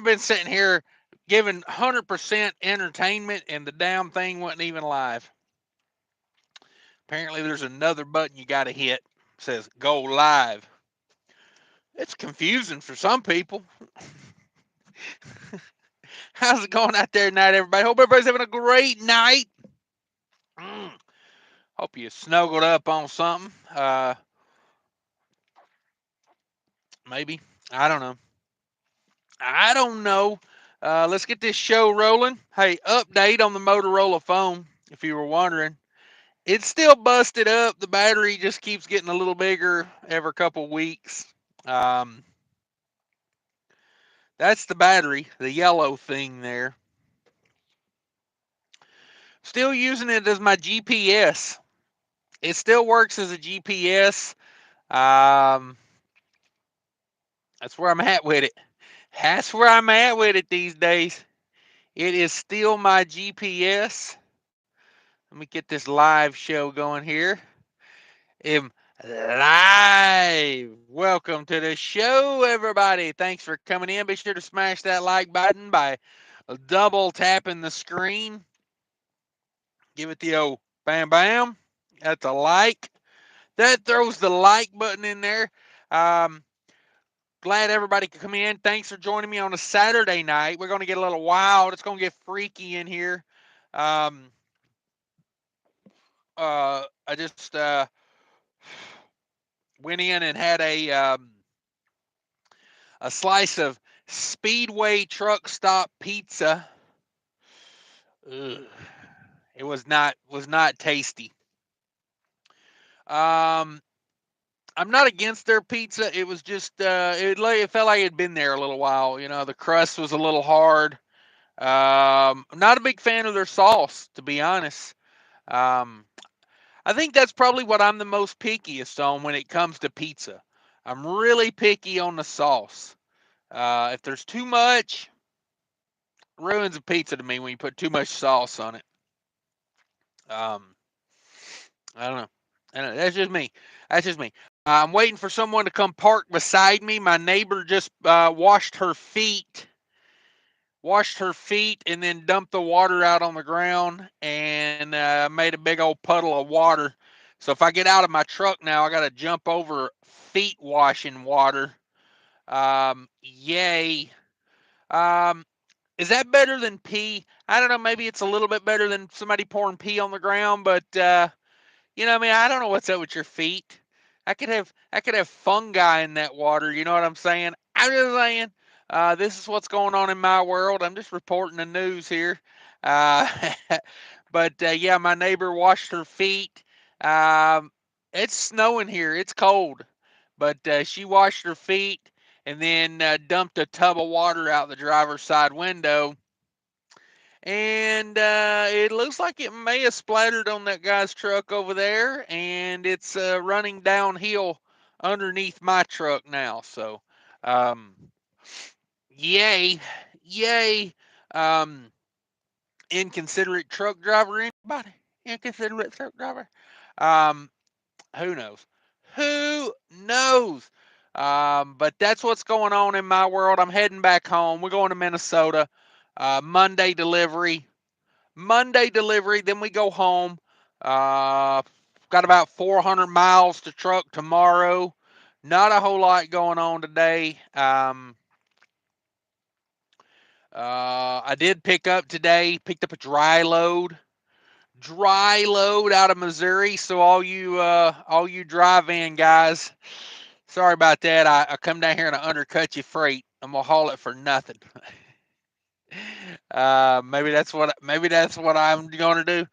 have been sitting here giving 100% entertainment, and the damn thing wasn't even live. Apparently, there's another button you got to hit. It says go live. It's confusing for some people. How's it going out there tonight, everybody? Hope everybody's having a great night. Hope you snuggled up on something. Maybe. I don't know. I don't know. Let's get this show rolling. Hey, update on the Motorola phone, if you were wondering. It's still busted up. The battery just keeps getting a little bigger every couple weeks. Um, that's the battery, the yellow thing there. Still using it as my GPS. It still works as a GPS. Um, that's where I'm at with it. That's where I'm at with it these days. It is still my GPS. Let me get this live show going here. Live. Welcome to the show, everybody. Thanks for coming in. Be sure to smash that like button by double tapping the screen. Give it the old bam bam. That's a like. That throws the like button in there. Um, Glad everybody could come in. Thanks for joining me on a Saturday night. We're going to get a little wild. It's going to get freaky in here. I just went in and had a slice of Speedway truck stop pizza. Ugh. It was not tasty. Um, I'm not against their pizza. It was just it felt like it had been there a little while. You know, the crust was a little hard. I'm not a big fan of their sauce, to be honest. Um, I think that's probably what I'm the most pickiest on when it comes to pizza. I'm really picky on the sauce. If there's too much, ruins a pizza to me when you put too much sauce on it. Um, I don't know. That's just me. That's just me. I'm waiting for someone to come park beside me. My neighbor just washed her feet, and then dumped the water out on the ground and made a big old puddle of water. So if I get out of my truck now, I got to jump over feet washing water. Yay. Um, is that better than pee? I don't know. Maybe it's a little bit better than somebody pouring pee on the ground, but I mean, I don't know what's up with your feet. I could have fungi in that water. You know what I'm saying? I'm just saying. This is what's going on in my world. I'm just reporting the news here. Uh, but yeah, my neighbor washed her feet. Um, it's snowing here. It's cold, but she washed her feet and then dumped a tub of water out the driver's side window, and it looks like it may have splattered on that guy's truck over there, and it's running downhill underneath my truck now. So, um, yay, yay, um, inconsiderate truck driver. Anybody? Inconsiderate truck driver? Um, who knows? Who knows? But that's what's going on in my world. I'm heading back home. We're going to Minnesota. Monday delivery. Then we go home. Got about 400 miles to truck tomorrow. Not a whole lot going on today. I did pick up today, picked up a dry load out of Missouri. So all you drive in guys, sorry about that. I come down here and I undercut you freight. I'm gonna haul it for nothing. Maybe that's what I'm gonna do.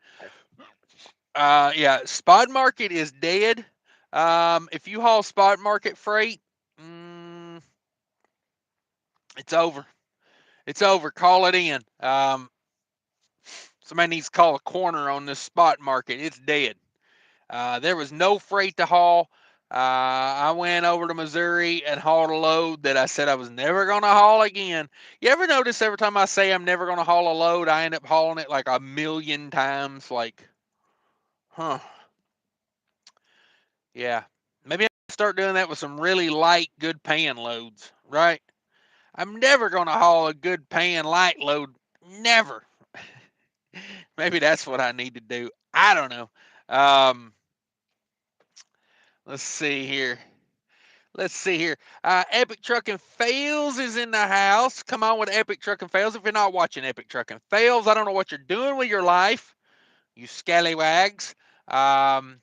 Yeah, spot market is dead. If you haul spot market freight, mm, it's over. It's over. Call it in. Somebody needs to call a corner on this spot market. It's dead. There was no freight to haul. I went over to Missouri and hauled a load that I said I was never going to haul again. You ever notice every time I say I'm never going to haul a load, I end up hauling it like a million times? Like, huh. Yeah. Maybe I start doing that with some really light, good paying loads, right? I'm never going to haul a good paying light load. Never. Maybe that's what I need to do. I don't know. Um, let's see here. Let's see here. Epic Trucking Fails is in the house. Come on with Epic Trucking Fails. If you're not watching Epic Trucking Fails, I don't know what you're doing with your life, you scallywags. Um,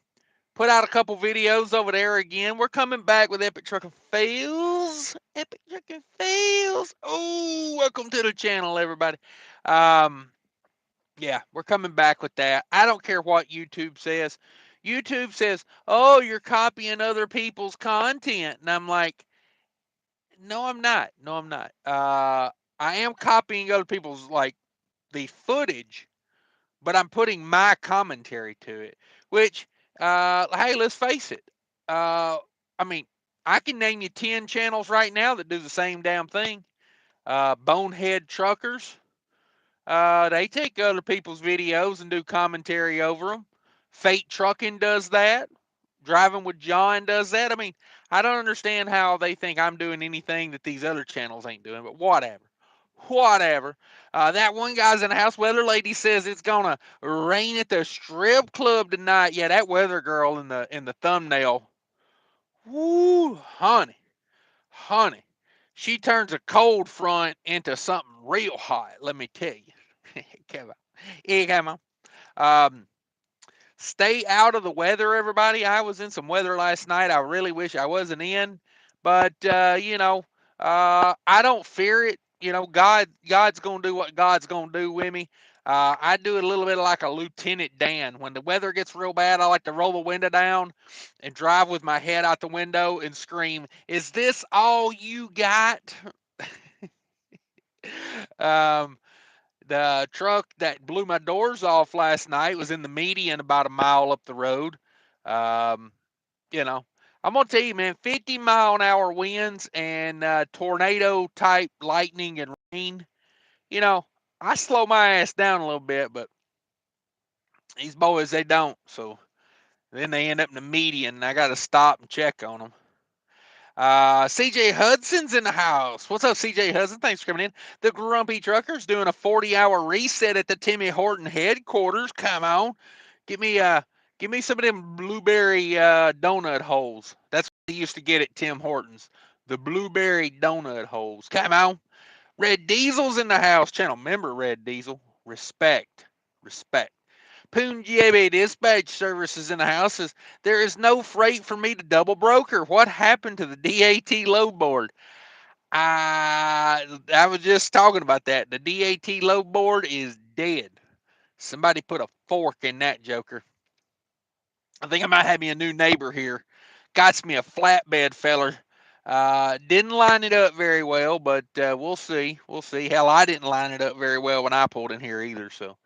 put out a couple videos over there again. We're coming back with Epic Trucking Fails. Epic Trucking Fails. Oh, welcome to the channel, everybody. Yeah, we're coming back with that. I don't care what YouTube says. YouTube says, oh, you're copying other people's content. And I'm like, no, I'm not. No, I'm not. I am copying other people's, like, the footage, but I'm putting my commentary to it, which, hey, let's face it. I mean, I can name you 10 channels right now that do the same damn thing. Bonehead Truckers. They take other people's videos and do commentary over them. Fate Trucking does that. Driving with John does that. I mean, I don't understand how they think I'm doing anything that these other channels ain't doing, but whatever. Whatever. That one guy's in the house. Weather lady says it's gonna rain at the strip club tonight. Yeah, that weather girl in the thumbnail. Woo, honey, honey. She turns a cold front into something real hot. Let me tell you. Come on. Yeah, come on. Um, Stay out of the weather, everybody. I was in some weather last night. I really wish I wasn't in, but I don't fear it. God's gonna do what God's gonna do with me. I do it a little bit like a Lieutenant Dan. When the weather gets real bad, I like to roll the window down and drive with my head out the window and scream, "Is this all you got?" um, the truck that blew my doors off last night was in the median about a mile up the road. Um, you know, I'm gonna tell you, man, 50-mile-an-hour winds and tornado type lightning and rain. You know, I slow my ass down a little bit, but these boys they don't. So then they end up in the median, and I got to stop and check on them. CJ Hudson's in the house. What's up, CJ Hudson? Thanks for coming in. The Grumpy Trucker's doing a 40-hour reset at the Timmy Horton headquarters. Come on, give me some of them blueberry donut holes. That's what they used to get at Tim Hortons. The blueberry donut holes. Come on. Red Diesel's in the house. Channel member Red Diesel. Respect, respect. Punjabi Dispatch Services in the house says there is no freight for me to double broker. What happened to the DAT loadboard? I was just talking about that. The DAT loadboard is dead. Somebody put a fork in that joker. I think I might have me a new neighbor here. Got me a flatbed feller. Didn't line it up very well, but we'll see. We'll see. Hell, I didn't line it up very well when I pulled in here either. So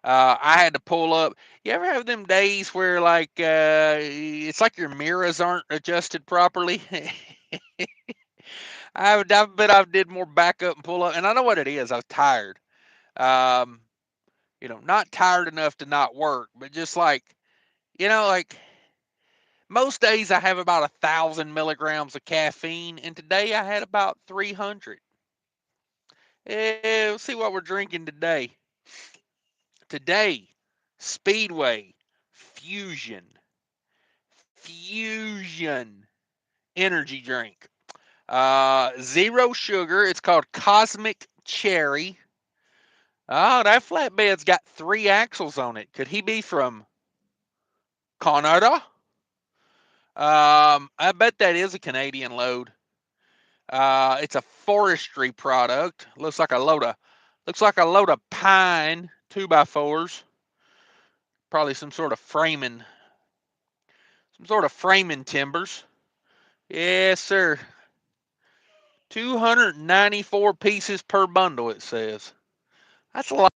I had to pull up. You ever have them days where like it's like your mirrors aren't adjusted properly? I bet I did more back up and pull up, and I know what it is. I was tired. Um, not tired enough to not work, but just like most days I have about 1,000 milligrams of caffeine, and today I had about 300. We'll see what we're drinking today. Today, Speedway Fusion energy drink. Zero sugar. It's called Cosmic Cherry. Oh, that flatbed's got 3 axles on it. Could he be from Canada? I bet that is a Canadian load. It's a forestry product. Looks like a load of pine 2x4s. Probably some sort of framing timbers. Yes, sir. 294 pieces per bundle, it says. That's a lot.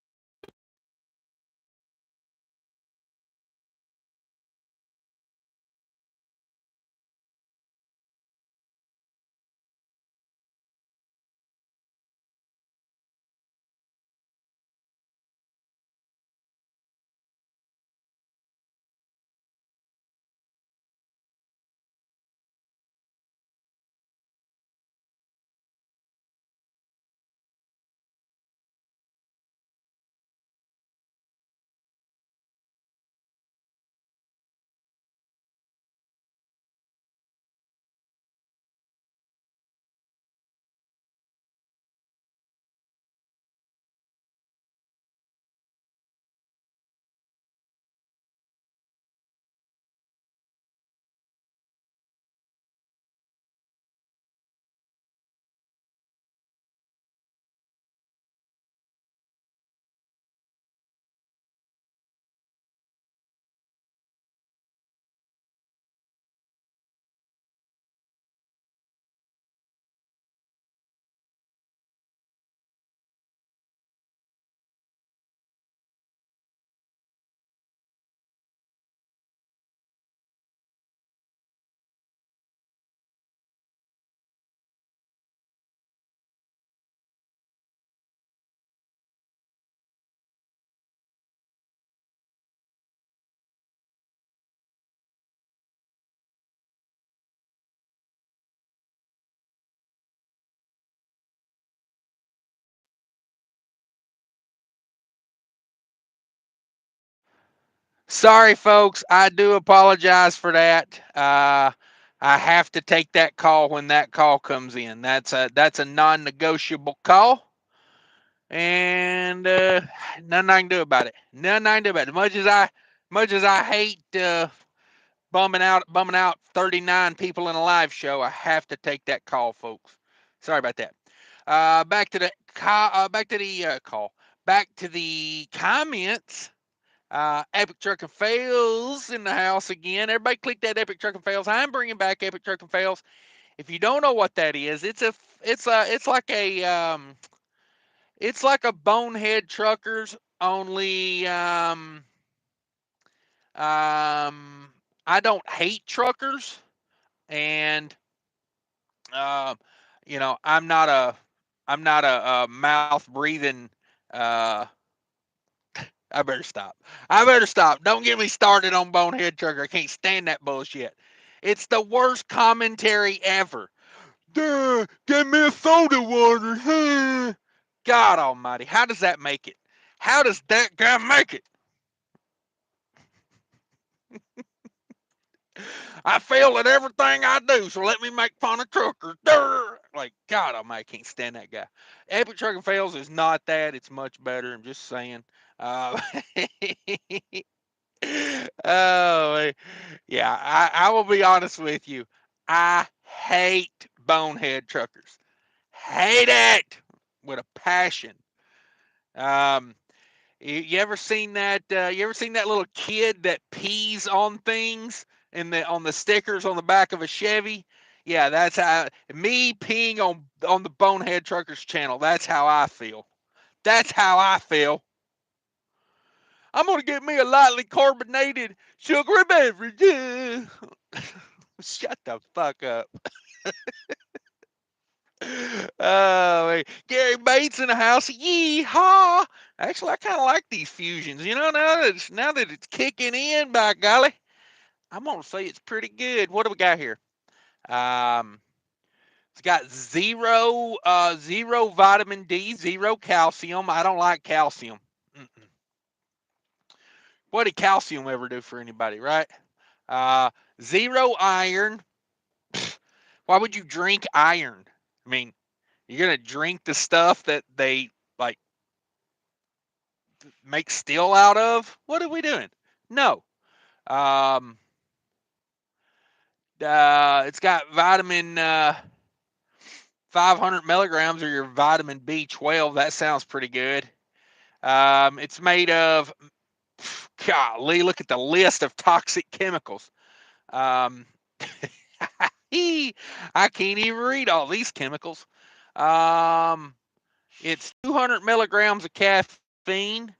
Sorry, folks. I do apologize for that. I have to take that call when that call comes in. That's a non-negotiable call, and nothing I can do about it. Nothing I can do about it. Much as I hate bumming out 39 people in a live show, I have to take that call, folks. Sorry about that. Back to the call. Back to the comments. Epic Truck and Fails in the house again. Everybody click that Epic Truck and Fails. I'm bringing back Epic Truck and Fails. If you don't know what that is, it's like a bonehead truckers only. I don't hate truckers, and um, I'm not a mouth breathing. Uh, I better stop. I better stop. Don't get me started on Bonehead Trucker. I can't stand that bullshit. It's the worst commentary ever. Duh, get me a soda water. God almighty. How does that make it? How does that guy make it? I fail at everything I do, so let me make fun of truckers. Durr. Like, God almighty, I can't stand that guy. Epic Trucking Fails is not that. It's much better. I'm just saying. Uh, oh, yeah. I will be honest with you. I hate bonehead truckers. Hate it with a passion. Um, you ever seen that? You ever seen that little kid that pees on things on the stickers on the back of a Chevy? Yeah, that's how me peeing on the Bonehead Truckers channel. That's how I feel. That's how I feel. I'm gonna get me a lightly carbonated sugary beverage. Shut the fuck up. Oh, Gary Bates in the house. Yeehaw! Actually, I kind of like these fusions. Now that it's kicking in, by golly, I'm gonna say it's pretty good. What do we got here? Um, it's got zero vitamin D, zero calcium. I don't like calcium. Mm-mm. What did calcium ever do for anybody, right? Uh, Zero iron. Why would you drink iron? I mean, you're gonna drink the stuff that they like make steel out of? What are we doing? No. Um, it's got vitamin 500 milligrams of your vitamin B12. That sounds pretty good. It's made of, golly, look at the list of toxic chemicals. Um, I can't even read all these chemicals. Um, it's 200 milligrams of caffeine.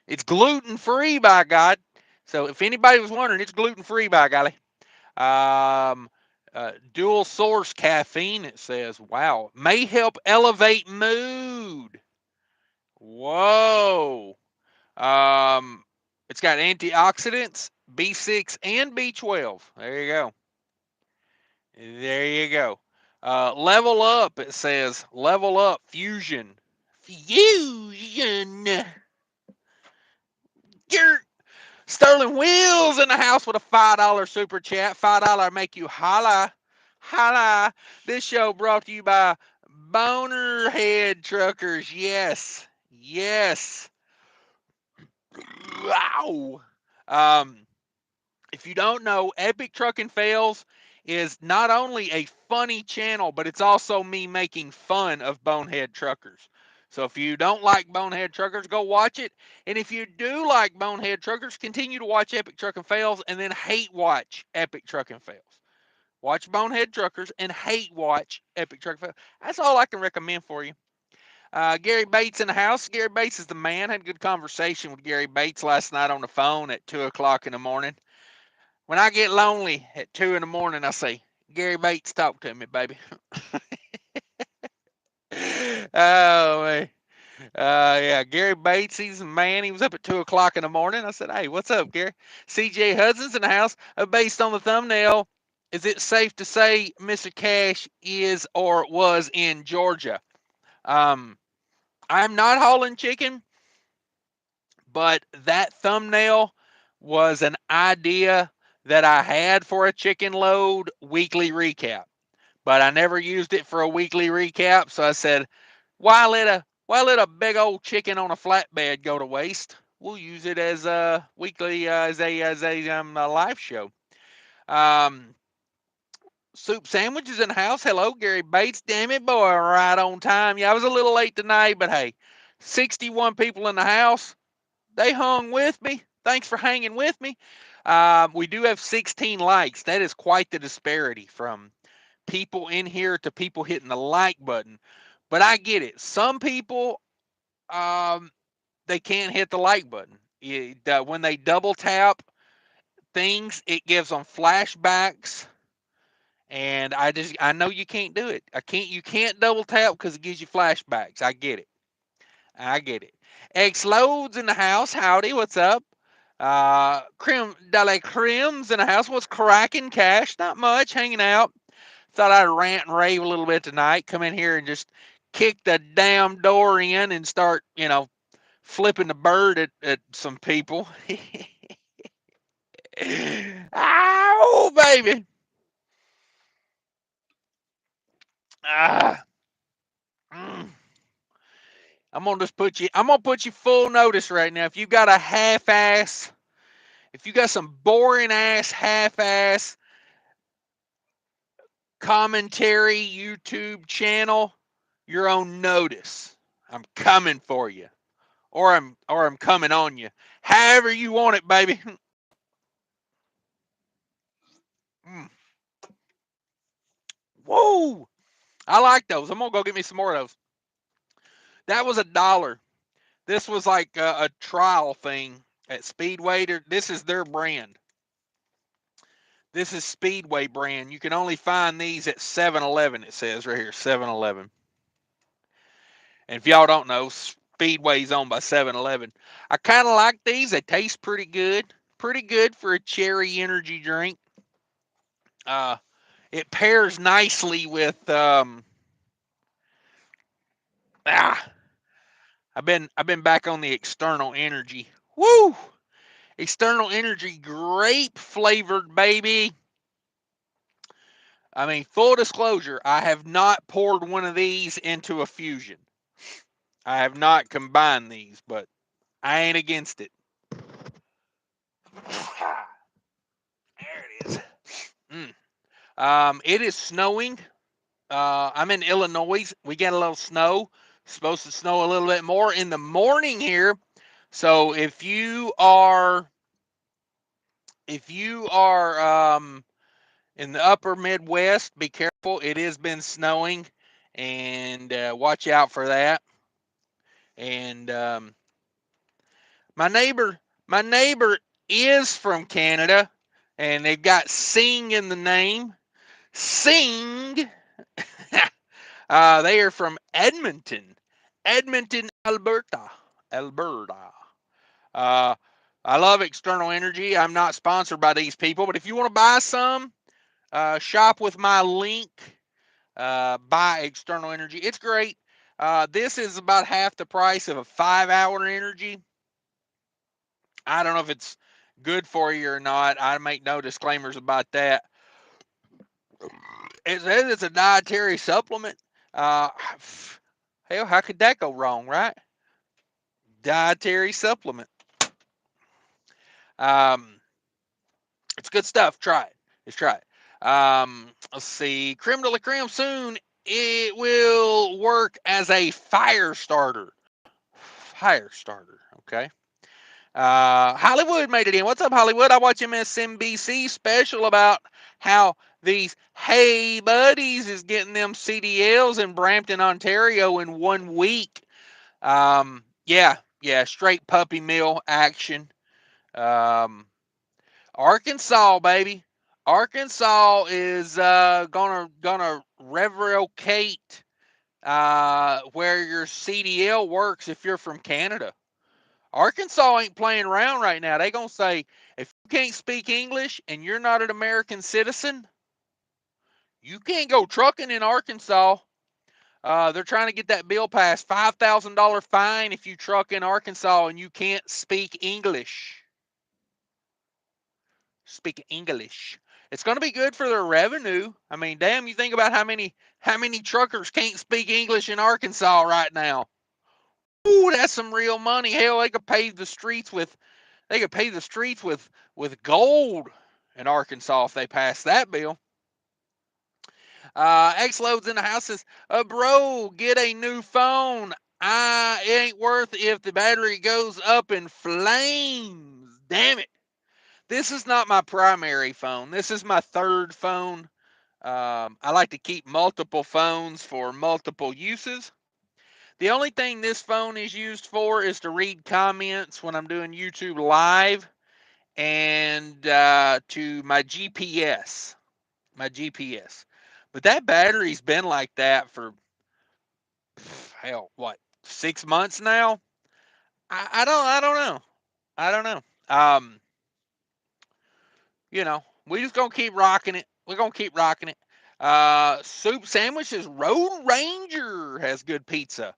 It's gluten free, by God. So if anybody was wondering, it's gluten free, by golly. Um, Dual source caffeine, it says. Wow. May help elevate mood. Whoa. Um, it's got antioxidants, B6 and B12. There you go. There you go. Level up, it says. Level up, fusion. Fusion. Sterling Wheels in the house with a $5 super chat. $5 make you holla. Holla. This show brought to you by Bonerhead Truckers. Yes. Yes. Wow. Um, if you don't know, Epic Trucking Fails is not only a funny channel, but it's also me making fun of Bonehead Truckers. So if you don't like Bonehead Truckers, go watch it. And if you do like Bonehead Truckers, continue to watch Epic Trucking Fails and then hate watch Epic Trucking Fails. Watch Bonehead Truckers and hate watch Epic Trucking Fails. That's all I can recommend for you. Gary Bates in the house. Gary Bates is the man. Had a good conversation with Gary Bates last night on the phone at 2 o'clock in the morning. When I get lonely at 2 in the morning, I say, Gary Bates, talk to me, baby. Oh, man. Yeah, Gary Bates, he's a man. He was up at 2 o'clock in the morning. I said, hey, what's up, Gary? CJ Hudson's in the house. Based on the thumbnail, is it safe to say Mr. Cash is or was in Georgia? Um, I'm not hauling chicken, but that thumbnail was an idea that I had for a chicken load weekly recap, but I never used it for a weekly recap. So I said, why let a big old chicken on a flatbed go to waste? We'll use it as a weekly a live show. Um, Soup sandwiches in the house. Hello, Gary Bates. Damn it, boy, right on time. Yeah, I was a little late tonight, but hey, 61 people in the house. They hung with me. Thanks for hanging with me. We do have 16 likes. That is quite the disparity from people in here to people hitting the like button. But I get it. Some people, they can't hit the like button. When they double tap things, it gives them flashbacks. And I know you can't do it. You can't double tap because it gives you flashbacks. I get it. I get it. X Loads in the house. Howdy, what's up? Crim's in the house. What's cracking, Cash? Not much, hanging out. Thought I'd rant and rave a little bit tonight. Come in here and just kick the damn door in and start, flipping the bird at some people. Ow, baby. Ah. Mm. I'm gonna put you full notice right now. If you got a half ass, if you got some boring ass half ass commentary YouTube channel, you're on notice. I'm coming for you. Or I'm coming on you. However you want it, baby. Mm. Whoa. I like those. I'm gonna go get me some more of those. That was $1. This was like a trial thing at Speedway. This is their brand. This is Speedway brand. You can only find these at 7-Eleven, it says right here, 7-Eleven. And if y'all don't know, Speedway's owned by 7-Eleven. I kind of like these. They taste pretty good. Pretty good for a cherry energy drink. It pairs nicely with I've been back on the external energy. Woo! External energy grape flavored, baby. I mean, full disclosure, I have not poured one of these into a fusion. I have not combined these, but I ain't against it. There it is. It is snowing. I'm in Illinois. We got a little snow. Supposed to snow a little bit more in the morning here. So if you are in the upper Midwest, be careful. It has been snowing, and watch out for that. And my neighbor is from Canada, and they've got Sing in the name. Sing. They are from Edmonton, Alberta. Uh, I love External Energy. I'm not sponsored by these people, but if you want to buy some, shop with my link. Buy External Energy. It's great. This is about half the price of a 5-hour energy. I don't know if it's good for you or not. I make no disclaimers about that. It says it's a dietary supplement. Uh, Hell, how could that go wrong, right? Dietary supplement. Um, it's good stuff. Try it. Just try it. Let's see. Creme de la creme soon. It will work as a fire starter. Fire starter. Okay. Hollywood made it in. What's up, Hollywood? I watch MSNBC special about how these Hey Buddies is getting them CDLs in Brampton, Ontario in 1 week. Yeah, straight puppy mill action. Arkansas, baby. Arkansas is gonna revocate where your CDL works if you're from Canada. Arkansas ain't playing around right now. They gonna say if you can't speak English and you're not an American citizen, you can't go trucking in Arkansas. They're trying to get that bill passed. $5,000 fine if you truck in Arkansas and you can't speak English. speak English. It's going to be good for their revenue. I mean, damn, you think about how many truckers can't speak English in Arkansas right now. Ooh, that's some real money. Hell, they could pay the streets with gold in Arkansas if they pass that bill. X Loads in the house says, bro, get a new phone. It ain't worth it if the battery goes up in flames. Damn it. This is not my primary phone. This is my third phone. I like to keep multiple phones for multiple uses. The only thing this phone is used for is to read comments when I'm doing YouTube live and to my GPS. My GPS. But that battery's been like that for hell, what, 6 months now? I don't know. I don't know. We just gonna keep rocking it. We're gonna keep rocking it. Soup sandwiches. Road Ranger has good pizza.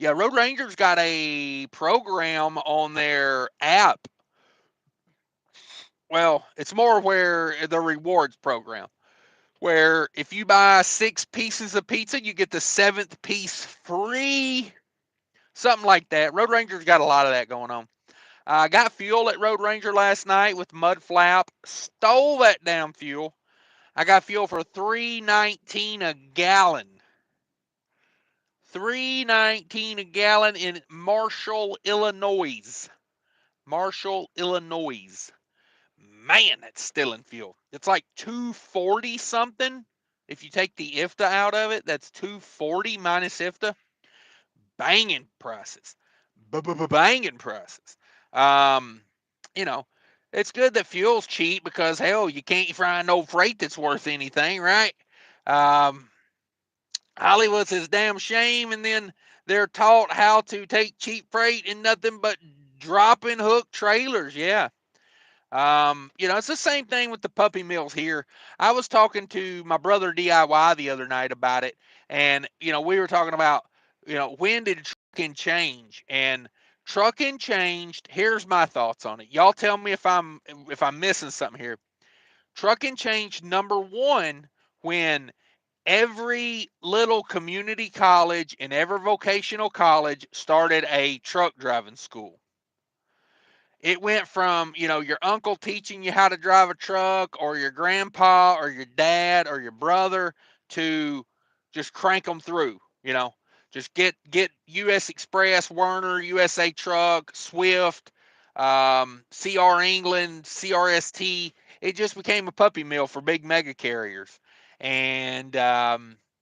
Yeah, Road Ranger's got a program on their app. Well, it's more where the rewards program, where if you buy 6 pieces of pizza, you get the seventh piece free. Something like that. Road Ranger's got a lot of that going on. I got fuel at Road Ranger last night with Mudflap. Stole that damn fuel. I got fuel for $3.19 a gallon. $3.19 a gallon in Marshall, Illinois. Marshall, Illinois. Man, that's stealing fuel. It's like 240 something. If you take the ifta out of it, that's 240 minus ifta. Banging prices. Banging prices. Um, you know, it's good that fuel's cheap because hell, you can't find no freight that's worth anything, right? Um, Hollywood says damn shame, and then they're taught how to take cheap freight in nothing but dropping hook trailers. Yeah. It's the same thing with the puppy mills here. I was talking to my brother DIY the other night about it, and we were talking about, when did trucking change? And trucking changed. Here's my thoughts on it. Y'all tell me if I'm missing something here. Trucking changed number one when every little community college and every vocational college started a truck driving school. It went from, your uncle teaching you how to drive a truck or your grandpa or your dad or your brother to just crank them through, just get US Express, Werner, USA Truck, Swift, CR England, CRST. It just became a puppy mill for big mega carriers. And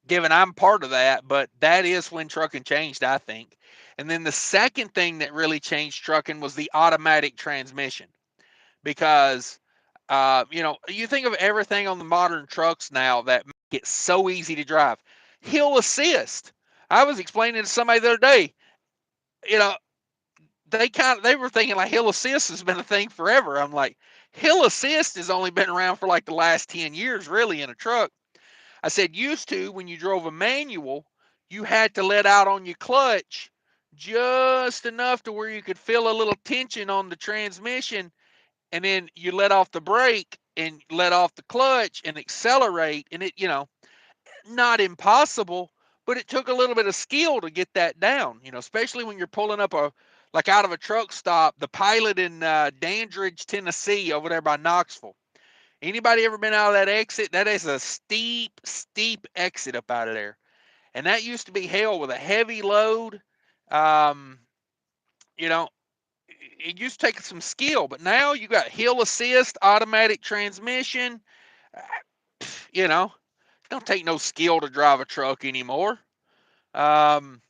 given I'm part of that, but that is when trucking changed, I think. And then the second thing that really changed trucking was the automatic transmission because, you think of everything on the modern trucks now that make it so easy to drive. Hill assist. I was explaining to somebody the other day, you know, they were thinking like hill assist has been a thing forever. I'm like, hill assist has only been around for like the last 10 years, really, in a truck. I said, used to, when you drove a manual, you had to let out on your clutch just enough to where you could feel a little tension on the transmission, and then you let off the brake and let off the clutch and accelerate. And not impossible, but it took a little bit of skill to get that down, especially when you're pulling up like out of a truck stop, the Pilot in Dandridge, Tennessee, over there by Knoxville. Anybody ever been out of that exit? That is a steep, steep exit up out of there. And that used to be hell with a heavy load. Um, you know, it used to take some skill, but now you got hill assist, automatic transmission. You know, it don't take no skill to drive a truck anymore. Um,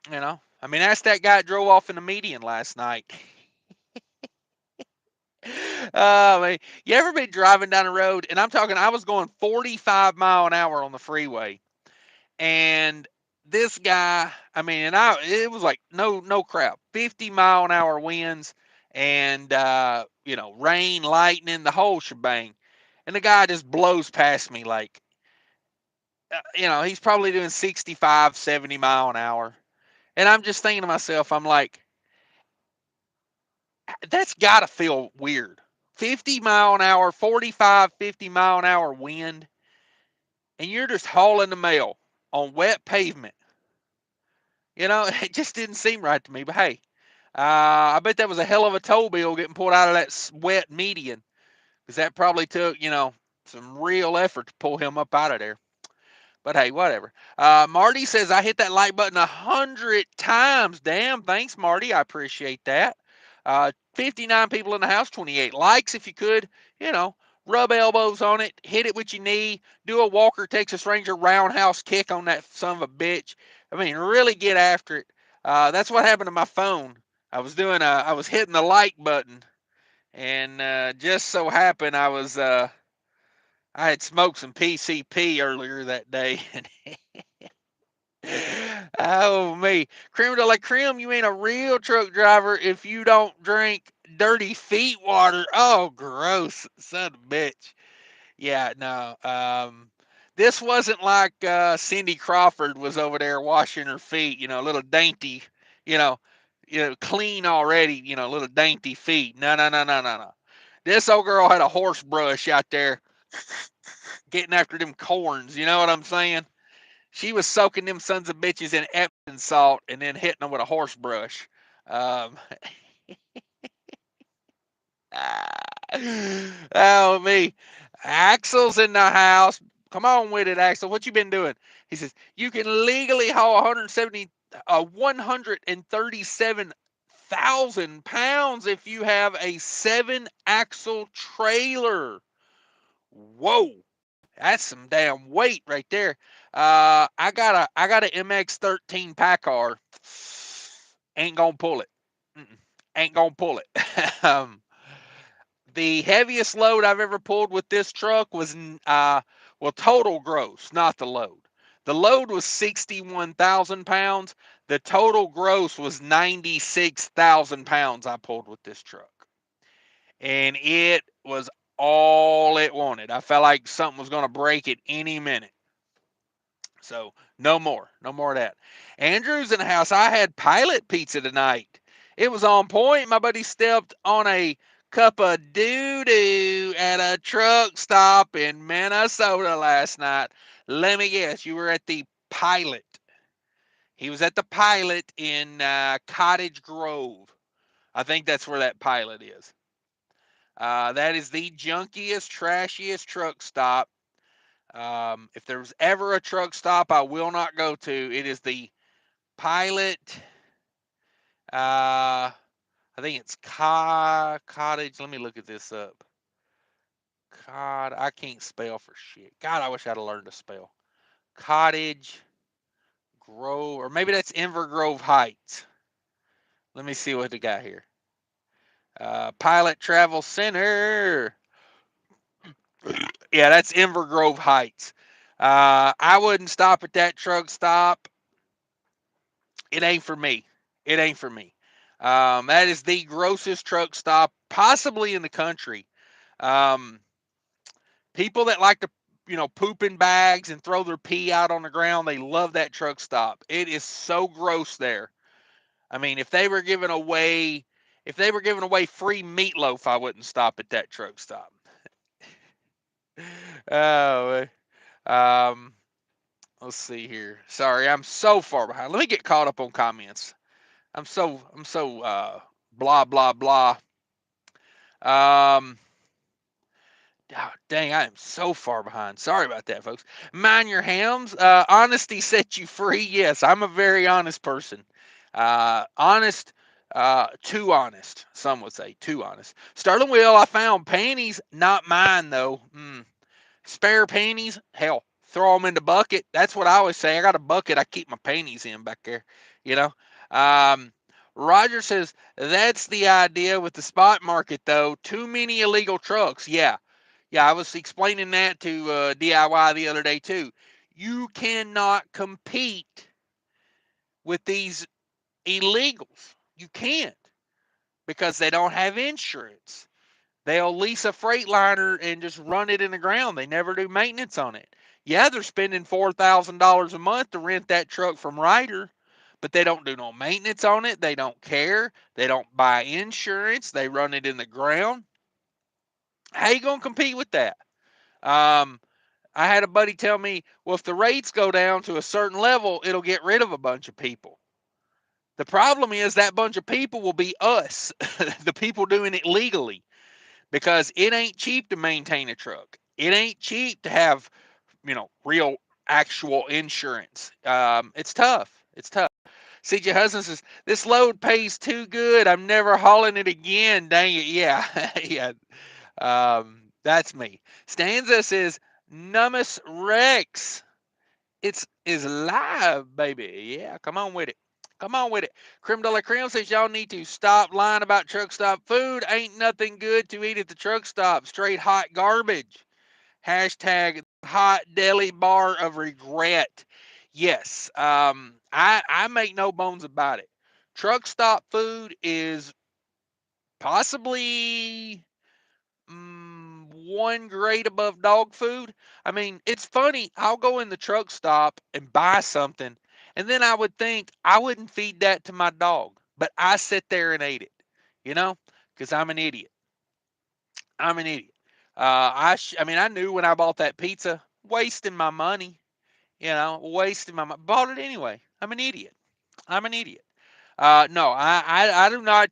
I mean, ask that guy that drove off in the median last night. I mean, you ever been driving down the road? And I'm talking, I was going 45 mile an hour on the freeway, and this guy, I mean, it was like no crap, 50 mile an hour winds, and rain, lightning, the whole shebang, and the guy just blows past me like, he's probably doing 65, 70 mile an hour, and I'm just thinking to myself, I'm like, That's got to feel weird. 50 mile an hour, 45, 50 mile an hour wind, and you're just hauling the mail on wet pavement. It just didn't seem right to me. But hey, I bet that was a hell of a toll bill getting pulled out of that wet median, because that probably took, some real effort to pull him up out of there. But hey, whatever. Marty says, I hit that like button 100 times. Damn, thanks, Marty. I appreciate that. 59 people in the house, 28 likes if you could. You know, rub elbows on it, hit it with your knee, do a Walker Texas Ranger roundhouse kick on that son of a bitch. I mean, really get after it. That's what happened to my phone. I was hitting the like button, and just so happened I had smoked some PCP earlier that day. Oh me, Crim, you ain't a real truck driver if you don't drink dirty feet water. Oh, gross, son of a bitch. Yeah, no. This wasn't like Cindy Crawford was over there washing her feet. A little dainty. You know, clean already. Little dainty feet. No, no, no, no, no, no. This old girl had a horse brush out there getting after them corns. You know what I'm saying? She was soaking them sons of bitches in Epsom salt and then hitting them with a horse brush. Um, oh me, Axel's in the house. Come on with it, Axel. What you been doing? He says you can legally haul 137,000 pounds if you have a 7-axle trailer. Whoa. That's some damn weight right there. I got a MX-13 paccar. Ain't gonna pull it. Mm-mm. Ain't gonna pull it. The heaviest load I've ever pulled with this truck was total gross, not the load. The load was 61,000 pounds. The total gross was 96,000 pounds I pulled with this truck, and it was all it wanted. I felt like something was going to break at any minute. So no more. No more of that. Andrew's in the house. I had pilot pizza tonight. It was on point. My buddy stepped on a cup of doo-doo at a truck stop in Minnesota last night. Let me guess, you were at the pilot. He was at the pilot in Cottage Grove. I think that's where that pilot is. That is the junkiest, trashiest truck stop. If there's ever a truck stop I will not go to, it is the Pilot. I think it's Cottage. Let me look at this up. I can't spell for shit. God, I wish I'd have learned to spell. Cottage Grove, or maybe that's Invergrove Heights. Let me see what they got here. Pilot Travel Center. Yeah, that's Invergrove Heights. I wouldn't stop at that truck stop. It ain't for me. It ain't for me. That is the grossest truck stop possibly in the country. Um, People that like to, poop in bags and throw their pee out on the ground, they love that truck stop. It is so gross there. I mean, if they were giving away free meatloaf, I wouldn't stop at that truck stop. Oh, um, let's see here. Sorry, I'm so far behind. Let me get caught up on comments. I'm so blah blah blah. Um, oh, dang, I am so far behind. Sorry about that, folks. Mind your hams. Honesty sets you free. Yes, I'm a very honest person. Honest, too honest. Some would say too honest. Sterling Will, I found panties, not mine though. Spare panties, hell, throw them in the bucket. That's what I always say. I got a bucket I keep my panties in back there, you know. Um, Roger says that's the idea with the spot market, though. Too many illegal trucks. Yeah, yeah. I was explaining that to DIY the other day too. You cannot compete with these illegals. You can't, because they don't have insurance. They'll lease a Freightliner and just run it in the ground. They never do maintenance on it. Yeah, they're spending $4,000 a month to rent that truck from Ryder, but they don't do no maintenance on it. They don't care. They don't buy insurance. They run it in the ground. How you gonna compete with that? Um, I had a buddy tell me, well, if the rates go down to a certain level, it'll get rid of a bunch of people. The problem is that bunch of people will be us, the people doing it legally, because it ain't cheap to maintain a truck. It ain't cheap to have, real actual insurance. It's tough. It's tough. CJ Husband says, this load pays too good. I'm never hauling it again. Dang it. Yeah. Yeah. That's me. Stanza says, Numus Rex. It's is live, baby. Yeah, come on with it. Come on with it. Creme de la Creme says y'all need to stop lying about truck stop food. Ain't nothing good to eat at the truck stop. Straight hot garbage. Hashtag hot deli bar of regret. Yes, I make no bones about it. Truck stop food is possibly one grade above dog food. I mean, it's funny. I'll go in the truck stop and buy something, and then I would think I wouldn't feed that to my dog, but I sit there and ate it, you know, because I'm an idiot. I'm an idiot. I mean, I knew when I bought that pizza, wasting my money, wasting my money. Bought it anyway. I'm an idiot. I'm an idiot. No, I do not.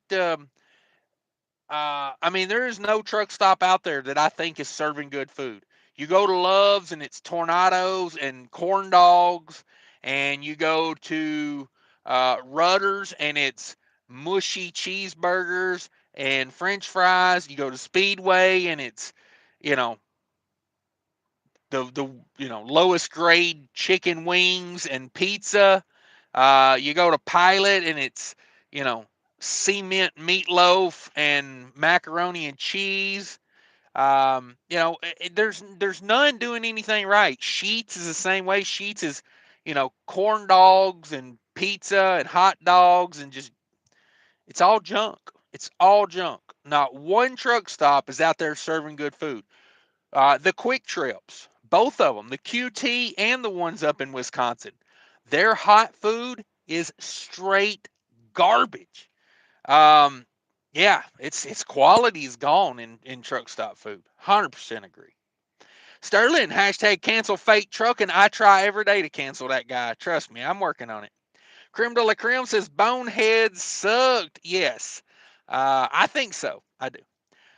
I mean, there is no truck stop out there that I think is serving good food. You go to Love's and it's tornadoes and corn dogs, and you go to Rutter's and it's mushy cheeseburgers and French fries. You go to Speedway and it's, you know, the lowest grade chicken wings and pizza. You go to Pilot and it's you know cement meatloaf and macaroni and cheese. There's none doing anything right. Sheets is the same way. Sheets is corn dogs and pizza and hot dogs and just it's all junk. It's all junk. Not one truck stop is out there serving good food. The quick trips, both of them, the QT and the ones up in Wisconsin, their hot food is straight garbage. Um, yeah, its quality is gone in truck stop food. 100% agree. Sterling, hashtag cancel fake truck, and I try every day to cancel that guy. Trust me, I'm working on it. Creme de la Creme says boneheads sucked. Yes, I think so. I do.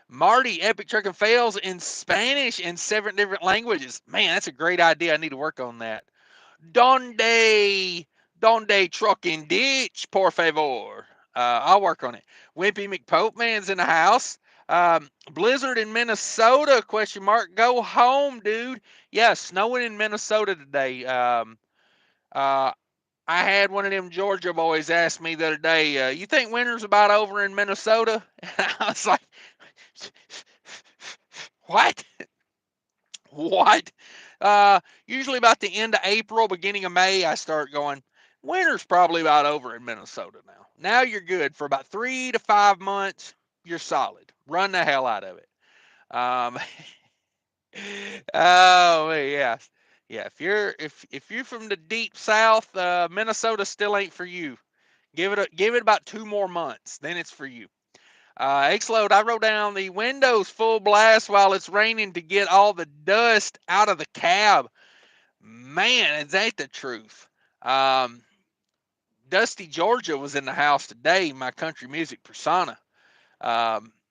Marty, Epic Trucking fails in Spanish and 7 different languages. Man, that's a great idea. I need to work on that. Donde, donde trucking ditch, por favor. I'll work on it. Wimpy McPope man's in the house. Blizzard in Minnesota? Question mark. Go home, dude. Yeah, snowing in Minnesota today. Uh, I had one of them Georgia boys ask me the other day, "You think winter's about over in Minnesota?" And I was like, "What? What?" Usually about the end of April, beginning of May, I start going, winter's probably about over in Minnesota now. Now you're good for about 3 to 5 months. You're solid. Run the hell out of it. Um, oh yeah, yeah. If you're from the deep south, Minnesota still ain't for you. Give it about 2 more months, then it's for you. Xload, I wrote down the windows full blast while it's raining to get all the dust out of the cab. Man, is that the truth? Um, Dusty Georgia was in the house today, my country music persona.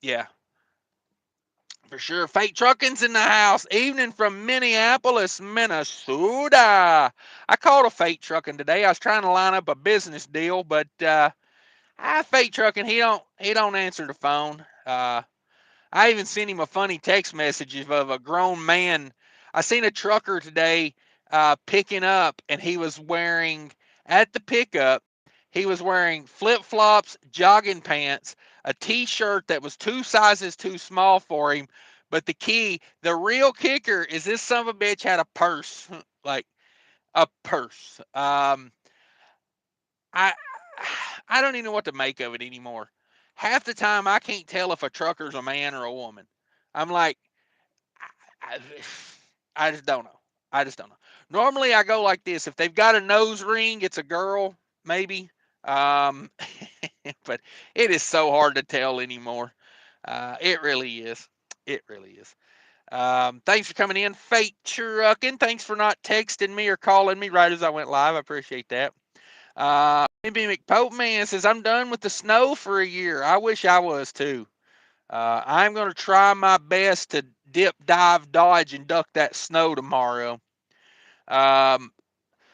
Yeah, for sure. Fake Trucking's in the house. Evening from Minneapolis, Minnesota. I called a Fake Trucking today. I was trying to line up a business deal, but Fake Trucking, he don't answer the phone. I even sent him a funny text message of a grown man. I seen a trucker today picking up, and he was wearing at the pickup. He was wearing flip flops, jogging pants, a T-shirt that was 2 sizes too small for him. But the real kicker is this son of a bitch had a purse, like a purse. I I don't even know what to make of it anymore. Half the time I can't tell if a trucker's a man or a woman. I'm like, I, I just don't know. I just don't know. Normally I go like this. If they've got a nose ring, it's a girl. maybe. Um, but it is so hard to tell anymore. It really is. It really is. Thanks for coming in, Fate Trucking. Thanks for not texting me or calling me right as I went live. I appreciate that. Maybe McPope Man says, I'm done with the snow for a year. I wish I was too. I'm going to try my best to dip, dive, dodge, and duck that snow tomorrow. Um,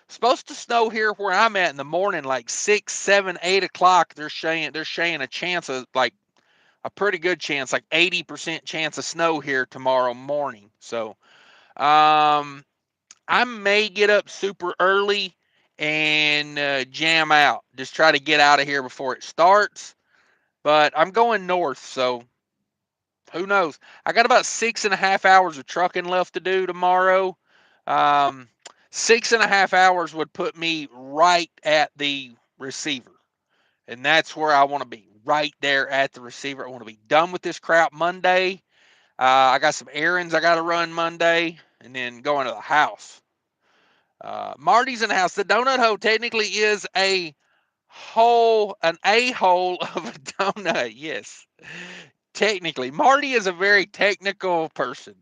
Supposed to snow here where I'm at in the morning, like 6, 7, 8 o'clock. They're saying a chance of like a pretty good chance, like 80% chance of snow here tomorrow morning. So I may get up super early and jam out. Just try to get out of here before it starts. But I'm going north, so who knows? I got about 6.5 hours of trucking left to do tomorrow. Um, 6.5 hours would put me right at the receiver. And that's where I want to be, right there at the receiver. I want to be done with this crap Monday. I got some errands I got to run Monday and then going to the house. Marty's in the house. The donut hole technically is an a-hole of a donut. Yes. Technically. Marty is a very technical person.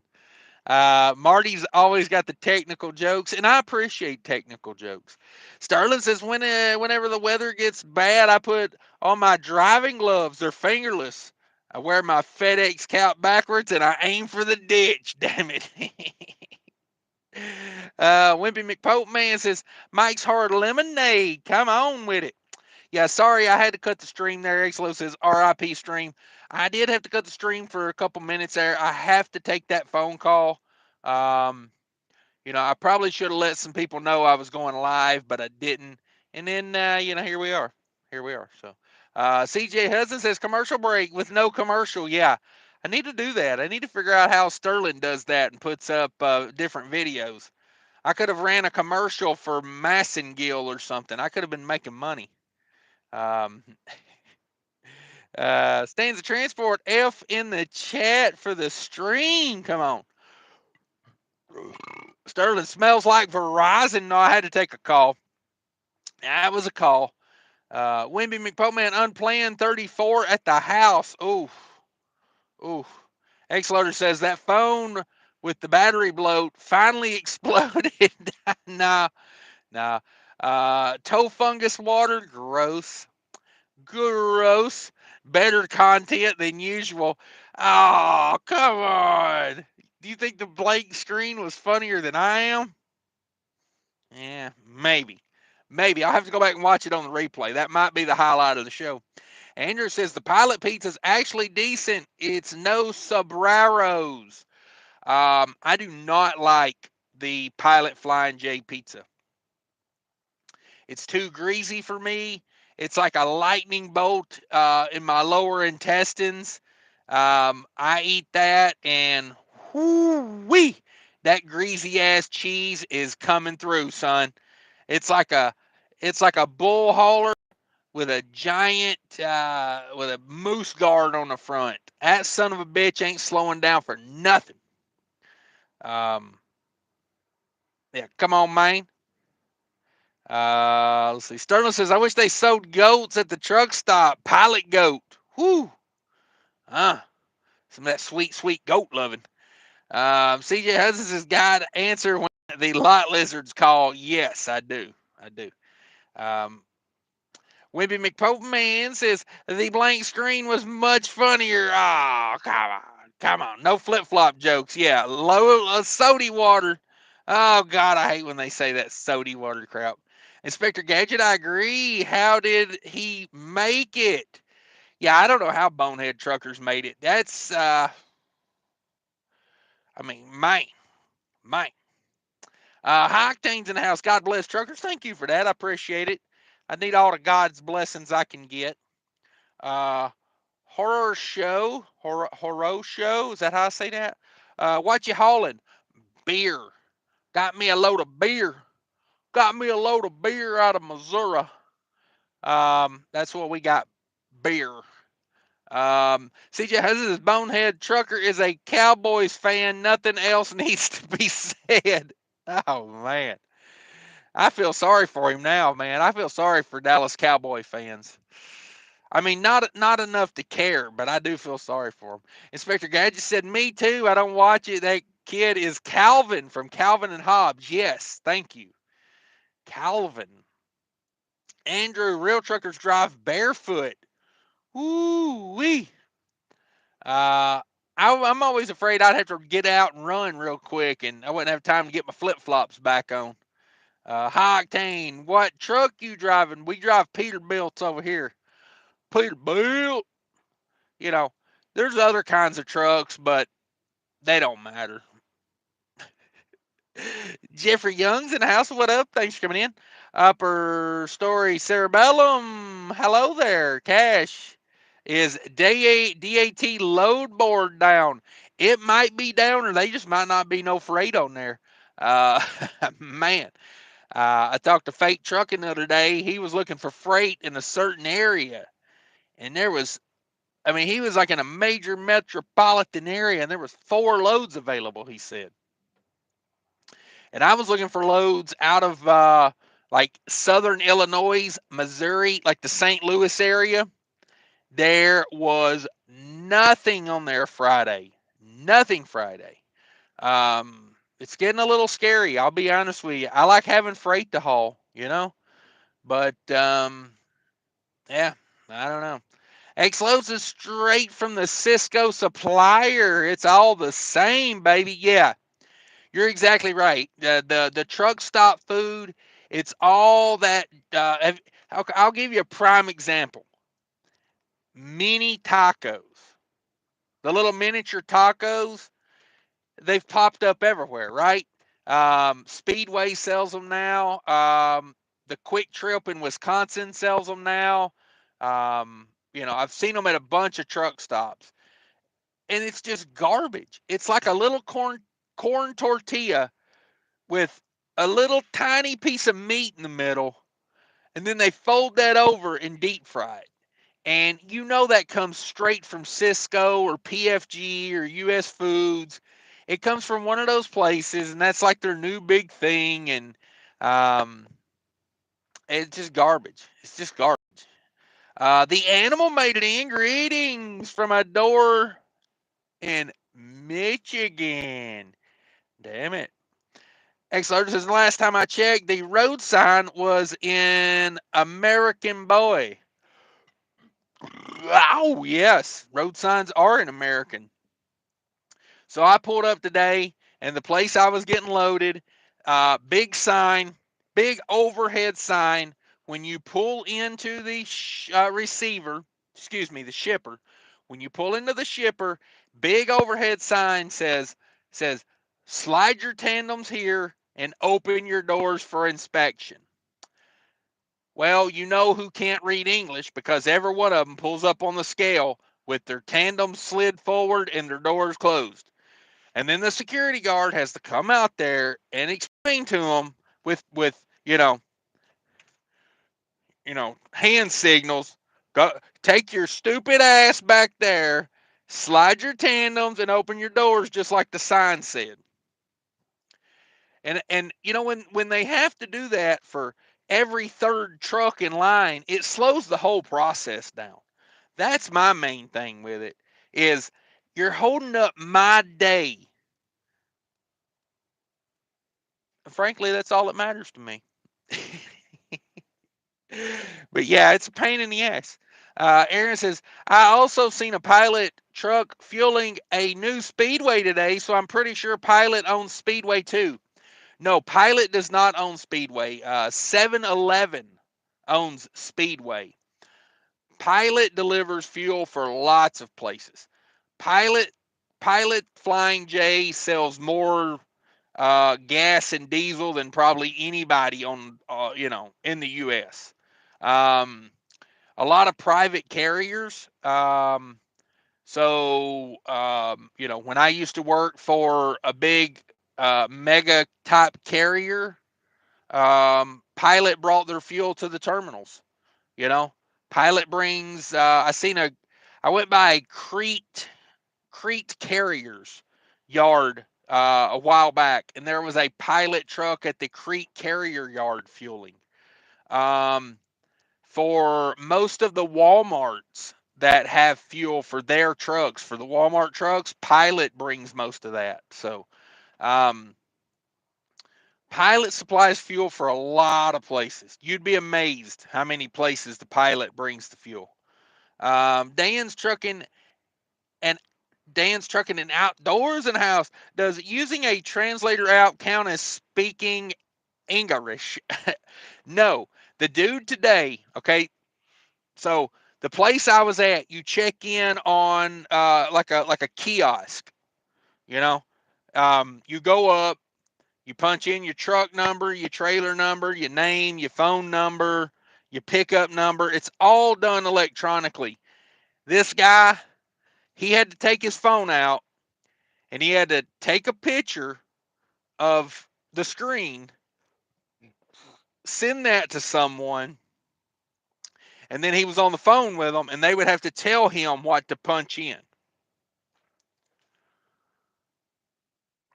Marty's always got the technical jokes, and I appreciate technical jokes. Sterling says, whenever the weather gets bad, I put on my driving gloves. They're fingerless. I wear my FedEx cap backwards, and I aim for the ditch. Damn it. Wimpy McPope Man says, Mike's Hard Lemonade. Come on with it. Yeah, sorry, I had to cut the stream there. Xlo says RIP stream. I did have to cut the stream for a couple minutes there. I have to take that phone call. Um, I probably should have let some people know I was going live, but I didn't. And then, here we are. Here we are. So, CJ Hudson says commercial break with no commercial. Yeah, I need to do that. I need to figure out how Sterling does that and puts up different videos. I could have ran a commercial for Massengill or something. I could have been making money. Um, Stands of Transport F in the chat for the stream. Come on. Sterling smells like Verizon. No, I had to take a call. That was a call. Wimby McPoman unplanned 34 at the house. Ooh. Ooh. X-Loader says that phone with the battery bloat finally exploded. Nah. Nah. Toe fungus water. Gross. Gross. Better content than usual. Oh, come on. Do you think the blank screen was funnier than I am? Yeah, maybe. Maybe. I'll have to go back and watch it on the replay. That might be the highlight of the show. Andrew says the pilot pizza's actually decent. It's no sobraros. I do not like the pilot Flying J pizza. It's too greasy for me. It's like a lightning bolt in my lower intestines. I eat that and whoo-wee, that greasy ass cheese is coming through, son. It's like a bull hauler with a giant with a moose guard on the front. That son of a bitch ain't slowing down for nothing. Yeah, come on, man. Let's see. Sterling says, I wish they sold goats at the truck stop. Pilot goat. Whoo. Some of that sweet, sweet goat loving. CJ Hudson's has got to answer when the lot lizards call. Yes, I do. I do. Um, Wimpy McPopeman says the blank screen was much funnier. Oh, come on. Come on. No flip flop jokes. Yeah. Low sody water. Oh, God. I hate when they say that sody water crap. Inspector Gadget, I agree. How did he make it? Yeah, I don't know how bonehead truckers made it. That's, man. Man. High Octane's in the house. God bless truckers. Thank you for that. I appreciate it. I need all the God's blessings I can get. Horror show. Is that how I say that? What you hauling? Beer. Got me a load of beer. Got me a load of beer out of Missouri. That's what we got. Beer. CJ Hudson's bonehead trucker is a Cowboys fan. Nothing else needs to be said. Oh man. I feel sorry for him now, man. I feel sorry for Dallas Cowboy fans. I mean, not enough to care, but I do feel sorry for him. Inspector Gadget said, "Me too. I don't watch it. That kid is Calvin from Calvin and Hobbes." Yes, thank you, Calvin. Andrew, real truckers drive barefoot. Ooh wee. Uh, I'm always afraid I'd have to get out and run real quick, and I wouldn't have time to get my flip flops back on. High Octane, what truck you driving? We drive Peterbilt's over here. Peterbilt. You know, there's other kinds of trucks, but they don't matter. Jeffrey Young's in the house. What up? Thanks for coming in. Upper Story Cerebellum. Hello there. Cash. Is DAT load board down? It might be down, or they just might not be no freight on there. Uh, man, I talked to Fake Trucking the other day. He was looking for freight in a certain area, and there was, I mean, he was like in a major metropolitan area, and there was 4 loads available. He said, and I was looking for loads out of like southern Illinois, Missouri, like the St. Louis area. There was nothing on there Friday. Nothing Friday. It's getting a little scary. I'll be honest with you. I like having freight to haul, but yeah, I don't know. X loads is straight from the Cisco supplier. It's all the same, baby. Yeah, you're exactly right. The truck stop food. It's all that. I'll give you a prime example. Mini tacos. The little miniature tacos, they've popped up everywhere, right? Speedway sells them now. The Quick Trip in Wisconsin sells them now. I've seen them at a bunch of truck stops, and it's just garbage. It's like a little corn tortilla with a little tiny piece of meat in the middle, and then they fold that over and deep fry it. And that comes straight from Cisco or PFG or US Foods. It comes from one of those places, and that's like their new big thing. And um, it's just garbage. It's just garbage. The animal made it in. Greetings from a door in Michigan. Damn it. XR says, the last time I checked, the road sign was in American Boy. Oh, yes. Road signs are in American. So I pulled up today, and the place I was getting loaded, big sign, big overhead sign. When you pull into the receiver, excuse me, the shipper, when you pull into the shipper, big overhead sign says slide your tandems here and open your doors for inspection. Well, you know who can't read English because every one of them pulls up on the scale with their tandems slid forward and their doors closed. And then the security guard has to come out there and explain to them with hand signals. Go take your stupid ass back there, slide your tandems, and open your doors just like the sign said. And when they have to do that for every third truck in line, it slows the whole process down. That's my main thing with it is you're holding up my day. Frankly, that's all that matters to me. But yeah, it's a pain in the ass. Aaron says, I also seen a Pilot truck fueling a new Speedway today, so I'm pretty sure Pilot owns Speedway too. No, Pilot does not own Speedway. 7-Eleven owns Speedway. Pilot delivers fuel for lots of places. Pilot Pilot Flying J sells more gas and diesel than probably anybody on in the U.S. A lot of private carriers. When I used to work for a big mega type carrier, Pilot brought their fuel to the terminals. You know, Pilot brings. I went by Crete Carriers yard a while back, and there was a pilot truck at the Creek Carrier Yard fueling. Um, for most of the Walmarts that have fuel for their trucks, for the Walmart trucks, Pilot brings most of that. So, um, Pilot supplies fuel for a lot of places. You'd be amazed how many places the Pilot brings the fuel. Dan's trucking and Dan's trucking and outdoors and house. Does using a translator app count as speaking English? No. The dude today, okay, so the place I was at, you check in on like a kiosk, you know. You go up, you punch in your truck number, your trailer number, your name, your phone number, your pickup number. It's all done electronically. This guy, he had to take his phone out and he had to take a picture of the screen, send that to someone, and then he was on the phone with them and they would have to tell him what to punch in.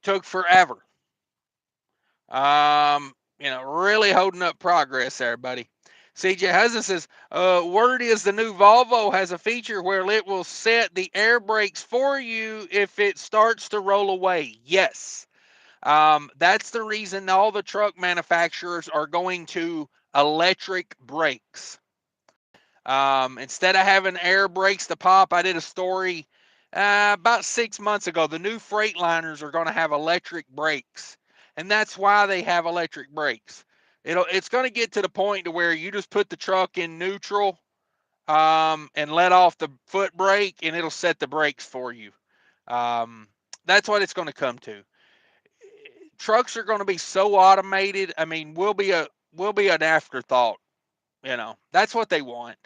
Took forever. Really holding up progress there, buddy. CJ Hudson says, word is the new Volvo has a feature where it will set the air brakes for you if it starts to roll away. Yes. That's the reason all the truck manufacturers are going to electric brakes. Instead of having air brakes to pop, I did a story about 6 months ago. The new Freightliners are going to have electric brakes, and that's why they have electric brakes. It's going to get to the point to where you just put the truck in neutral, and let off the foot brake, and it'll set the brakes for you. Um, that's what it's going to come to. Trucks are going to be so automated. I mean, we'll be an afterthought. That's what they want.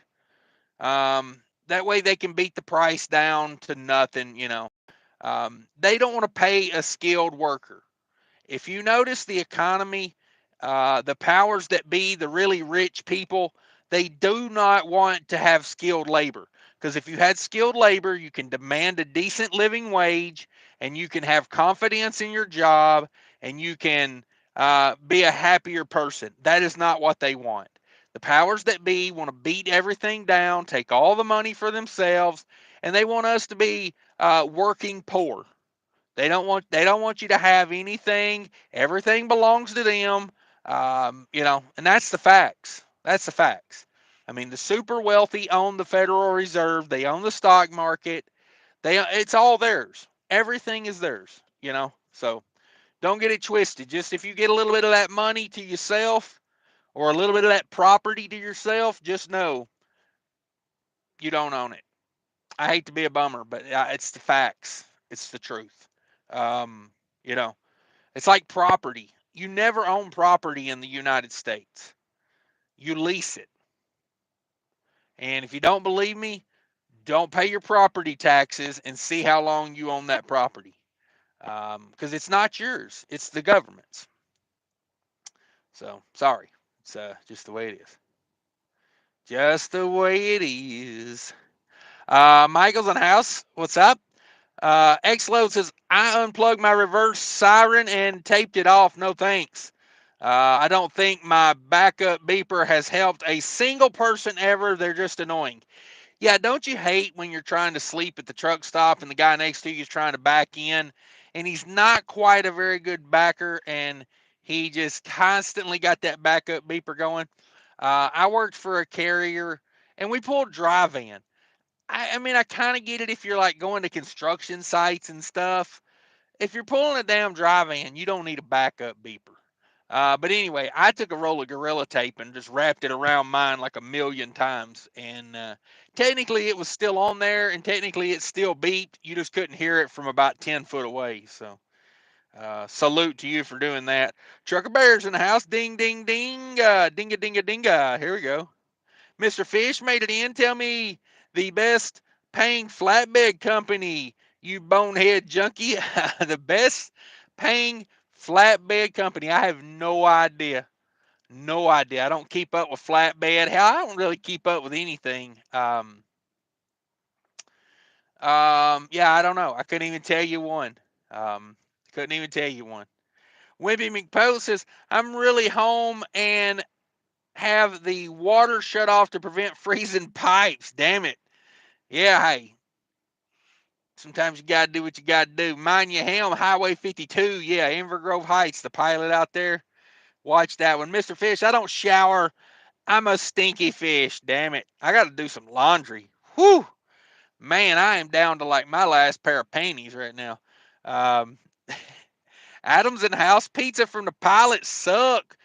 That way they can beat the price down to nothing. They don't want to pay a skilled worker. If you notice the economy, the powers that be, the really rich people, they do not want to have skilled labor. Because if you had skilled labor, you can demand a decent living wage and you can have confidence in your job and you can be a happier person. That is not what they want. The powers that be want to beat everything down, take all the money for themselves, and they want us to be working poor. They don't want you to have anything. Everything belongs to them. And that's the facts. That's the facts. I mean, the super wealthy own the Federal Reserve. They own the stock market. It's all theirs. Everything is theirs. So don't get it twisted. Just if you get a little bit of that money to yourself or a little bit of that property to yourself, just know you don't own it. I hate to be a bummer, but it's the facts. It's the truth. Um, you know, It's like property. You never own property in the United States. You lease it. And if you don't believe me, don't pay your property taxes and see how long you own that property. Because it's not yours, it's the government's. So, sorry. It's just the way it is. Just the way it is. Michael's in the house. What's up? Xload says, I unplugged my reverse siren and taped it off. No thanks. I don't think my backup beeper has helped a single person ever. They're just annoying. Yeah, don't you hate when you're trying to sleep at the truck stop and the guy next to you is trying to back in and he's not quite a very good backer and he just constantly got that backup beeper going? I worked for a carrier and we pulled dry van. I mean, I kind of get it if you're like going to construction sites and stuff. If you're pulling a damn dry van, you don't need a backup beeper. But anyway, I took a roll of Gorilla Tape and just wrapped it around mine like a million times. And technically, it was still on there, and technically, it still beeped. You just couldn't hear it from about 10 foot away. So, salute to you for doing that. Trucker Bears in the house. Ding, ding, ding. Dinga, dinga, dinga. Here we go. Mr. Fish made it in. Tell me the best paying flatbed company, you bonehead junkie. The best paying flatbed company. I have no idea. No idea. I don't keep up with flatbed. Hell, I don't really keep up with anything. Yeah, I don't know. I couldn't even tell you one. Couldn't even tell you one. Wimpy McPost says, I'm really home and have the water shut off to prevent freezing pipes. Damn it. Yeah, hey. Sometimes you got to do what you got to do. Mind your helm, Highway 52. Yeah, Inver Grove Heights, the pilot out there. Watch that one. Mr. Fish, I don't shower. I'm a stinky fish. Damn it. I got to do some laundry. Whew. Man, I am down to like my last pair of panties right now. Um, Adams and House pizza from the pilot suck.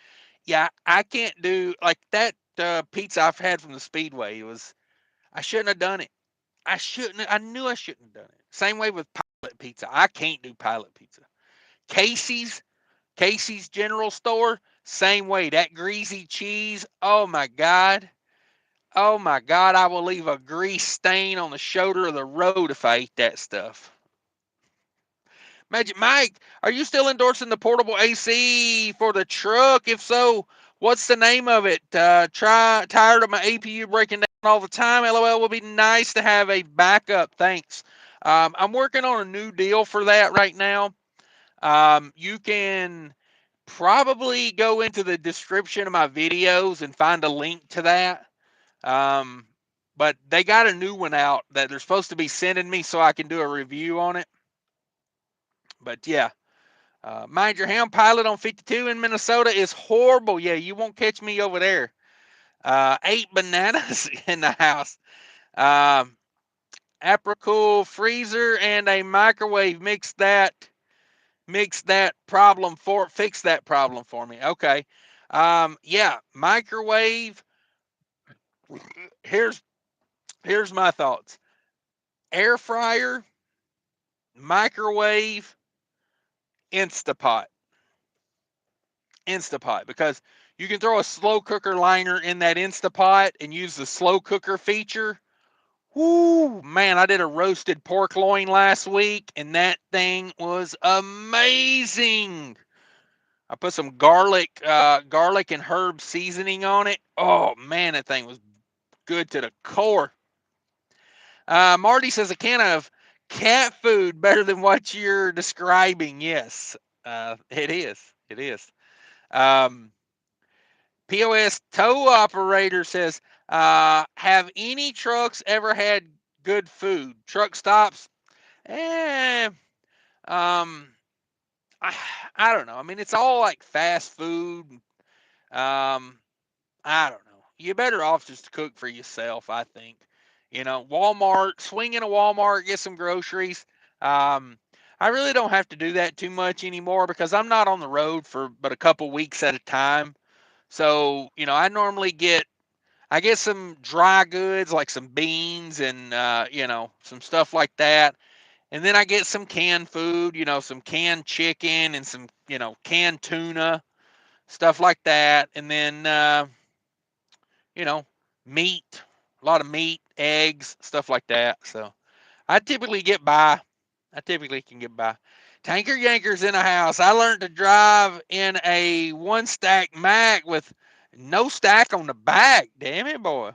Yeah, I can't do like that pizza I've had from the Speedway. It was I shouldn't have done it. I knew I shouldn't have done it. Same way with pilot pizza. I can't do pilot pizza. Casey's, Casey's General Store, same way. That greasy cheese. Oh my God. Oh my God. I will leave a grease stain on the shoulder of the road if I eat that stuff. Magic Mike, are you still endorsing the portable AC for the truck? If so, what's the name of it? Tired of my APU breaking down all the time. LOL, would be nice to have a backup. Thanks. I'm working on a new deal for that right now. You can probably go into the description of my videos and find a link to that. Um, but they got a new one out that they're supposed to be sending me so I can do a review on it. But yeah, mind your ham pilot on 52 in Minnesota is horrible. Yeah, you won't catch me over there. 8 bananas in the house. Um, Apricool freezer and a microwave. Fix that problem for me. Okay. Yeah, microwave. Here's here's my thoughts. Air fryer, microwave, Instapot. Instapot, because you can throw a slow cooker liner in that Instapot and use the slow cooker feature. Whoo, man, I did a roasted pork loin last week and that thing was amazing. I put some garlic and herb seasoning on it. Oh man, that thing was good to the core. Marty says a can of cat food better than what you're describing. Yes, it is. It is. Um, POS tow operator says, have any trucks ever had good food? Truck stops? Eh, um, I, I don't know. I mean, it's all like fast food. Um, I don't know. You're better off just to cook for yourself, I think. Walmart, swing in a Walmart, get some groceries. Um, I really don't have to do that too much anymore because I'm not on the road for but a couple weeks at a time. So, I get some dry goods like some beans and some stuff like that. And then I get some canned food, some canned chicken and some, canned tuna, stuff like that. And then you know, meat, a lot of meat, eggs, stuff like that. So I typically get by. I typically can get by. Tanker Yankers in the house. I learned to drive in a one stack Mack with no stack on the back. Damn it, boy.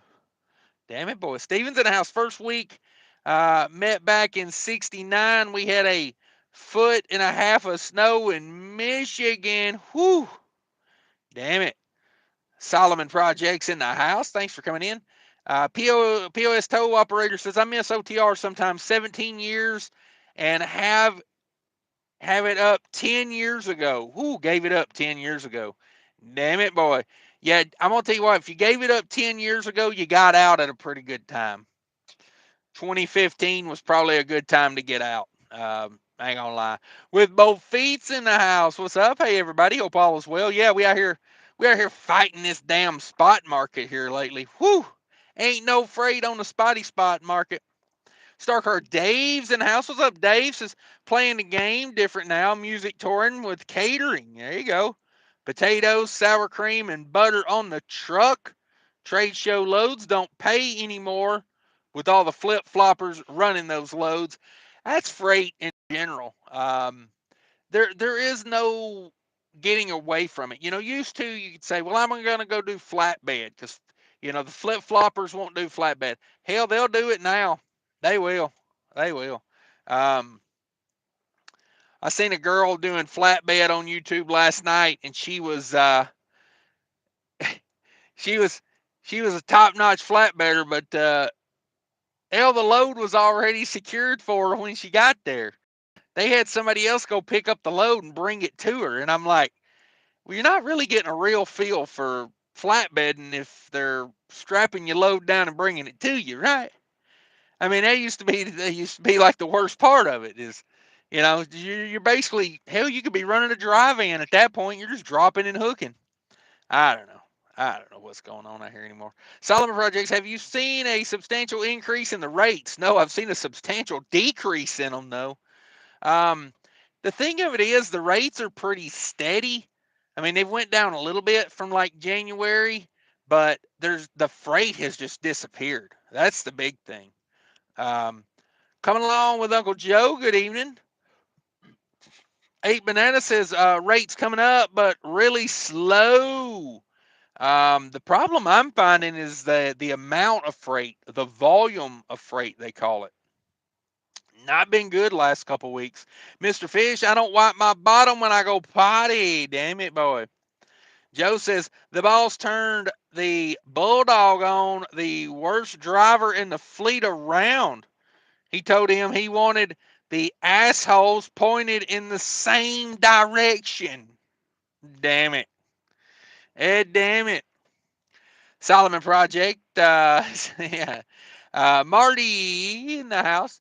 Damn it, boy. Steven's in the house. First week, met back in 69. We had a foot and a half of snow in Michigan. Whew. Damn it. Solomon Projects in the house. Thanks for coming in. POS tow operator says I miss OTR sometimes 17 years and have it up 10 years ago. Who gave it up 10 years ago? Damn it, boy. Yeah, I'm gonna tell you what. If you gave it up 10 years ago, you got out at a pretty good time. 2015 was probably a good time to get out. I ain't gonna lie. With both feet in the house. What's up? Hey everybody. Hope all is well. Yeah, we out here fighting this damn spot market here lately. Whew. Ain't no freight on the spotty spot market. Starker Dave's in the house. What's up, Dave? Says playing the game different now. Music touring with catering. There you go. Potatoes, sour cream, and butter on the truck. Trade show loads don't pay anymore with all the flip floppers running those loads. That's freight in general. There is no getting away from it. Used to you could say, well, I'm going to go do flatbed because the flip floppers won't do flatbed. Hell, they'll do it now. They will. They will. Um, I seen a girl doing flatbed on YouTube last night, and she was she was a top notch flatbedder, but hell, the load was already secured for her when she got there. They had somebody else go pick up the load and bring it to her, and I'm like, well, you're not really getting a real feel for flatbedding if they're strapping your load down and bringing it to you, right? I mean, that used to be like the worst part of it is, you're basically hell. You could be running a dry van at that point. You're just dropping and hooking. I don't know. I don't know what's going on out here anymore. Solomon Projects, have you seen a substantial increase in the rates? No, I've seen a substantial decrease in them, though. Um, the thing of it is, the rates are pretty steady. I mean, they've went down a little bit from like January, but there's the freight has just disappeared. That's the big thing. Um, Coming along with Uncle Joe. Good evening. 8 Banana says rates coming up, but really slow. The problem I'm finding is the amount of freight, the volume of freight they call it. Not been good last couple weeks. Mr. Fish, I don't wipe my bottom when I go potty. Damn it, boy. Joe says the boss turned the bulldog on the worst driver in the fleet around. He told him he wanted the assholes pointed in the same direction. Damn it. Damn it. Solomon Project. Yeah. Marty in the house.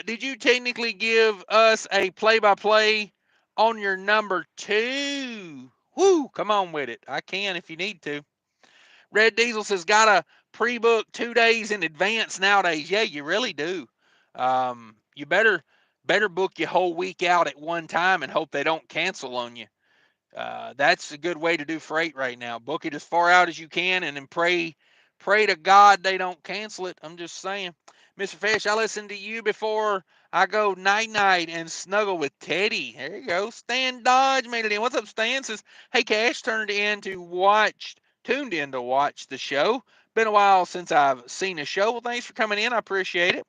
Did you technically give us a play-by-play on your number 2? Woo, come on with it. I can if you need to. Red Diesel says, gotta pre-book 2 days in advance nowadays. Yeah, you really do. You better book your whole week out at one time and hope they don't cancel on you. That's a good way to do freight right now. Book it as far out as you can, and then pray to God they don't cancel it. I'm just saying, Mr. Fish. I listen to you before I go night night and snuggle with Teddy. There you go. Stan Dodge made it in. What's up, Stan? Says, hey, Cash, tuned in to watch the show. Been a while since I've seen a show. Well, thanks for coming in. I appreciate it.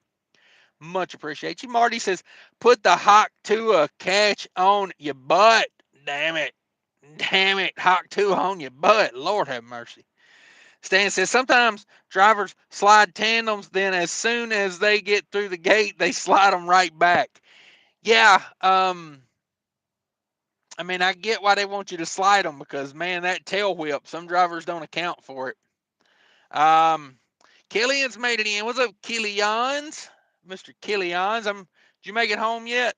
Much appreciate you. Marty says, put the hawk to a catch on your butt. Damn it. Damn it. Hawk 2 on your butt. Lord have mercy. Stan says, sometimes drivers slide tandems, then as soon as they get through the gate, they slide them right back. Yeah. I mean, I get why they want you to slide them because, man, that tail whip, some drivers don't account for it. Killian's made it in. What's up, Killians? Mr. Killians. Did you make it home yet?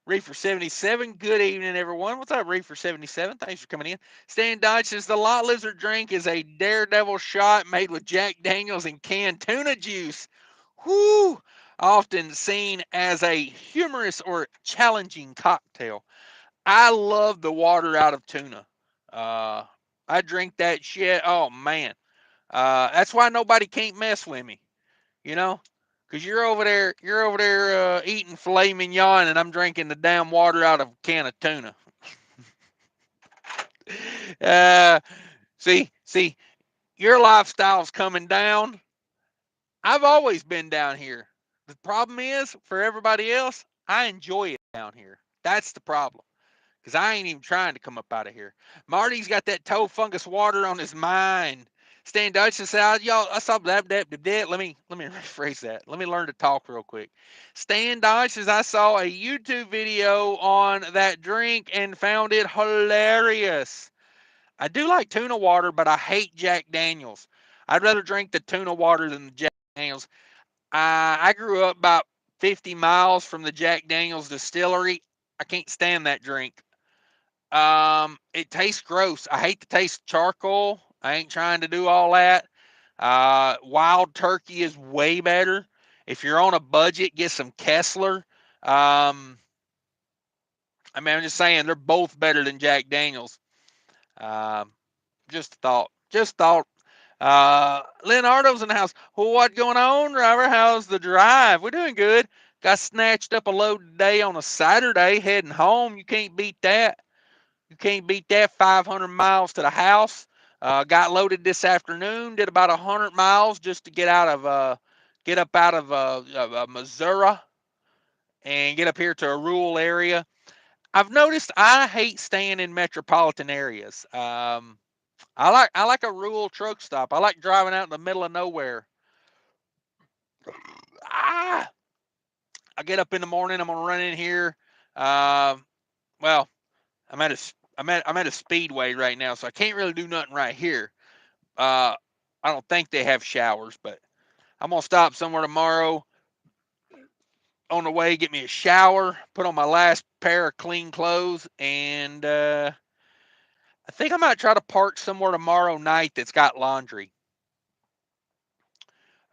Reefer 77. Good evening, everyone. What's up, Reefer 77? Thanks for coming in. Stan Dodge says the lot lizard drink is a daredevil shot made with Jack Daniels and canned tuna juice. Whoo! Often seen as a humorous or challenging cocktail. I love the water out of tuna. Uh, I drink that shit. Oh man, that's why nobody can't mess with me. You know, because you're over there eating filet mignon, and I'm drinking the damn water out of a can of tuna. uh, see, your lifestyle's coming down. I've always been down here. The problem is, for everybody else, I enjoy it down here. That's the problem. Because I ain't even trying to come up out of here. Marty's got that toe fungus water on his mind. Stan Dutch said, y'all, I saw that. Let me rephrase that. Let me learn to talk real quick. Stan Dodge says, I saw a YouTube video on that drink and found it hilarious. I do like tuna water, but I hate Jack Daniels. I'd rather drink the tuna water than the Jack Daniels. I grew up about 50 miles from the Jack Daniels distillery. I can't stand that drink. It tastes gross. I hate the taste of charcoal. I ain't trying to do all that. Wild turkey is way better. If you're on a budget, get some Kessler. I mean, I'm just saying they're both better than Jack Daniels. Um, just a thought. Just thought. Leonardo's in the house. Well, what going on, driver? How's the drive? We're doing good. Got snatched up a load today on a Saturday heading home. You can't beat that. You can't beat that. 500 miles to the house. Got loaded this afternoon. Did about 100 miles just to get up out of Missouri and get up here to a rural area. I've noticed I hate staying in metropolitan areas. I like a rural truck stop. I like driving out in the middle of nowhere. Ah, I get up in the morning. I'm gonna run in here. Uh, well, I'm at a speedway right now, so I can't really do nothing right here. Uh, I don't think they have showers, but I'm gonna stop somewhere tomorrow on the way, get me a shower, put on my last pair of clean clothes, and I think I might try to park somewhere tomorrow night that's got laundry.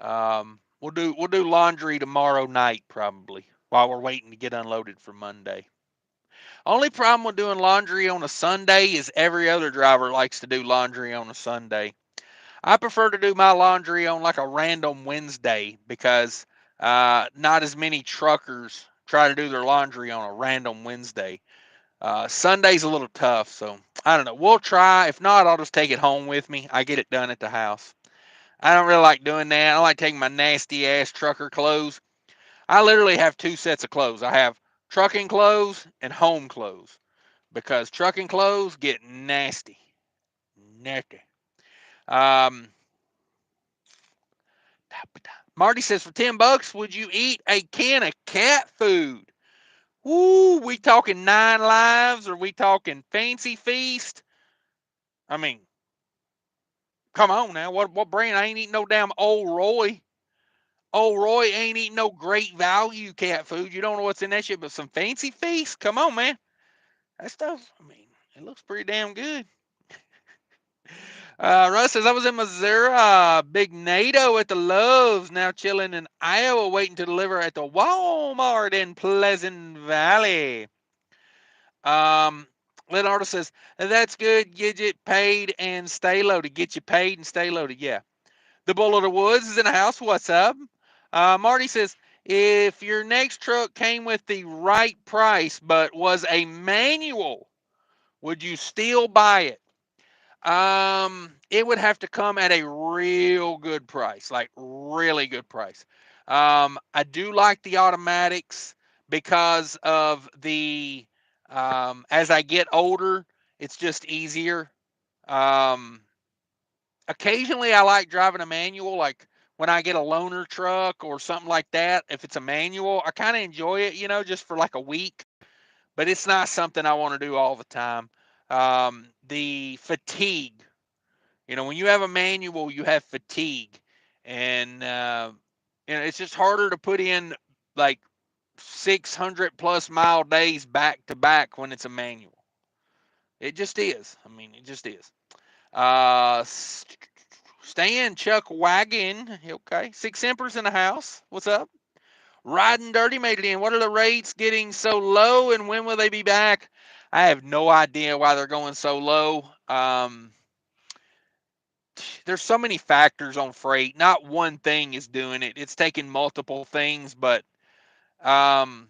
We'll do laundry tomorrow night probably while we're waiting to get unloaded for Monday. Only problem with doing laundry on a Sunday is every other driver likes to do laundry on a Sunday. I prefer to do my laundry on like a random Wednesday because not as many truckers try to do their laundry on a random Wednesday. Sunday's a little tough, so I don't know. We'll try. If not, I'll just take it home with me. I get it done at the house. I don't really like doing that. I don't like taking my nasty ass trucker clothes. I literally have two sets of clothes. I have trucking clothes and home clothes because trucking clothes get nasty. Nasty. Um, Marty says for $10, would you eat a can of cat food? Woo, we talking 9 Lives or we talking Fancy Feast? I mean, come on now. What brand? I ain't eating no damn Old Roy. Old Roy ain't eating no great value cat food. You don't know what's in that shit, but some Fancy Feast? Come on, man. That stuff, I mean, it looks pretty damn good. Russ says, I was in Missouri, big NATO at the Loves, now chilling in Iowa, waiting to deliver at the Walmart in Pleasant Valley. Leonardo says, that's good. Get you paid and stay loaded. Get you paid and stay loaded. Yeah. The Bull of the Woods is in the house. What's up? Marty says, if your next truck came with the right price but was a manual, would you still buy it? It would have to come at a real good price, like really good price. I do like the automatics because of the as I get older, it's just easier. Um, Occasionally I like driving a manual, like when I get a loaner truck or something like that. If it's a manual, I kind of enjoy it, just for like a week, but it's not something I want to do all the time. The fatigue, when you have a manual, you have fatigue, and it's just harder to put in like 600 plus mile days back to back when it's a manual. It just is. I mean, it just is. Uh, Stan Chuck Wagon, okay. Six Emperors in the house. What's up? Riding Dirty made it in. What are the rates getting so low, and when will they be back? I have no idea why they're going so low. There's so many factors on freight. Not one thing is doing it. It's taking multiple things, but um,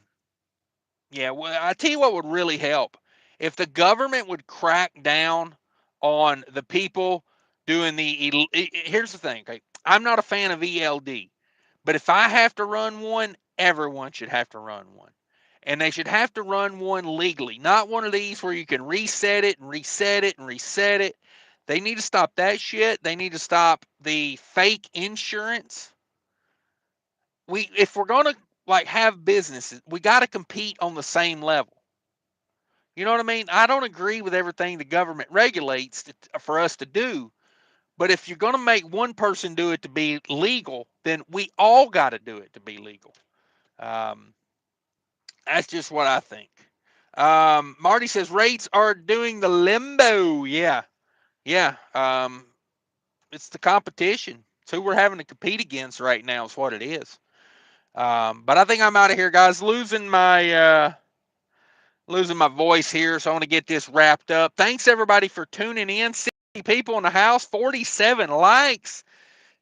yeah. Well, I tell you what would really help if the government would crack down on the people doing the. Here's the thing. Okay, I'm not a fan of ELD, but if I have to run one, everyone should have to run one. And they should have to run one legally, not one of these where you can reset it and reset it and reset it. They need to stop that shit. They need to stop the fake insurance. If we're gonna like have businesses, we got to compete on the same level. You know what I mean? I don't agree with everything the government regulates for us to do, but if you're going to make one person do it to be legal, then we all got to do it to be legal. Um, that's just what I think. Marty says rates are doing the limbo. Yeah, yeah. It's the competition. It's who we're having to compete against right now is what it is. But I think I'm out of here, guys. Losing my voice here, so I want to get this wrapped up. Thanks everybody for tuning in. 60 people in the house, 47 likes.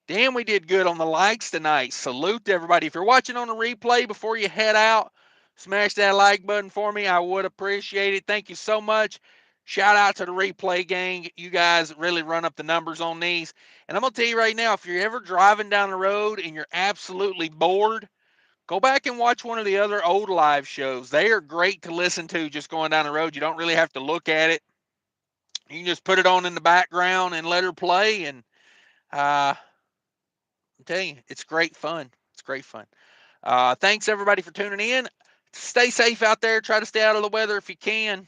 Damn, we did good on the likes tonight. Salute to everybody. If you're watching on the replay before you head out, smash that like button for me. I would appreciate it. Thank you so much. Shout out to the replay gang. You guys really run up the numbers on these. And I'm going to tell you right now, if you're ever driving down the road and you're absolutely bored, go back and watch one of the other old live shows. They are great to listen to just going down the road. You don't really have to look at it. You can just put it on in the background and let her play. And I'm telling you, it's great fun. It's great fun. Thanks everybody for tuning in. Stay safe out there. Try to stay out of the weather if you can.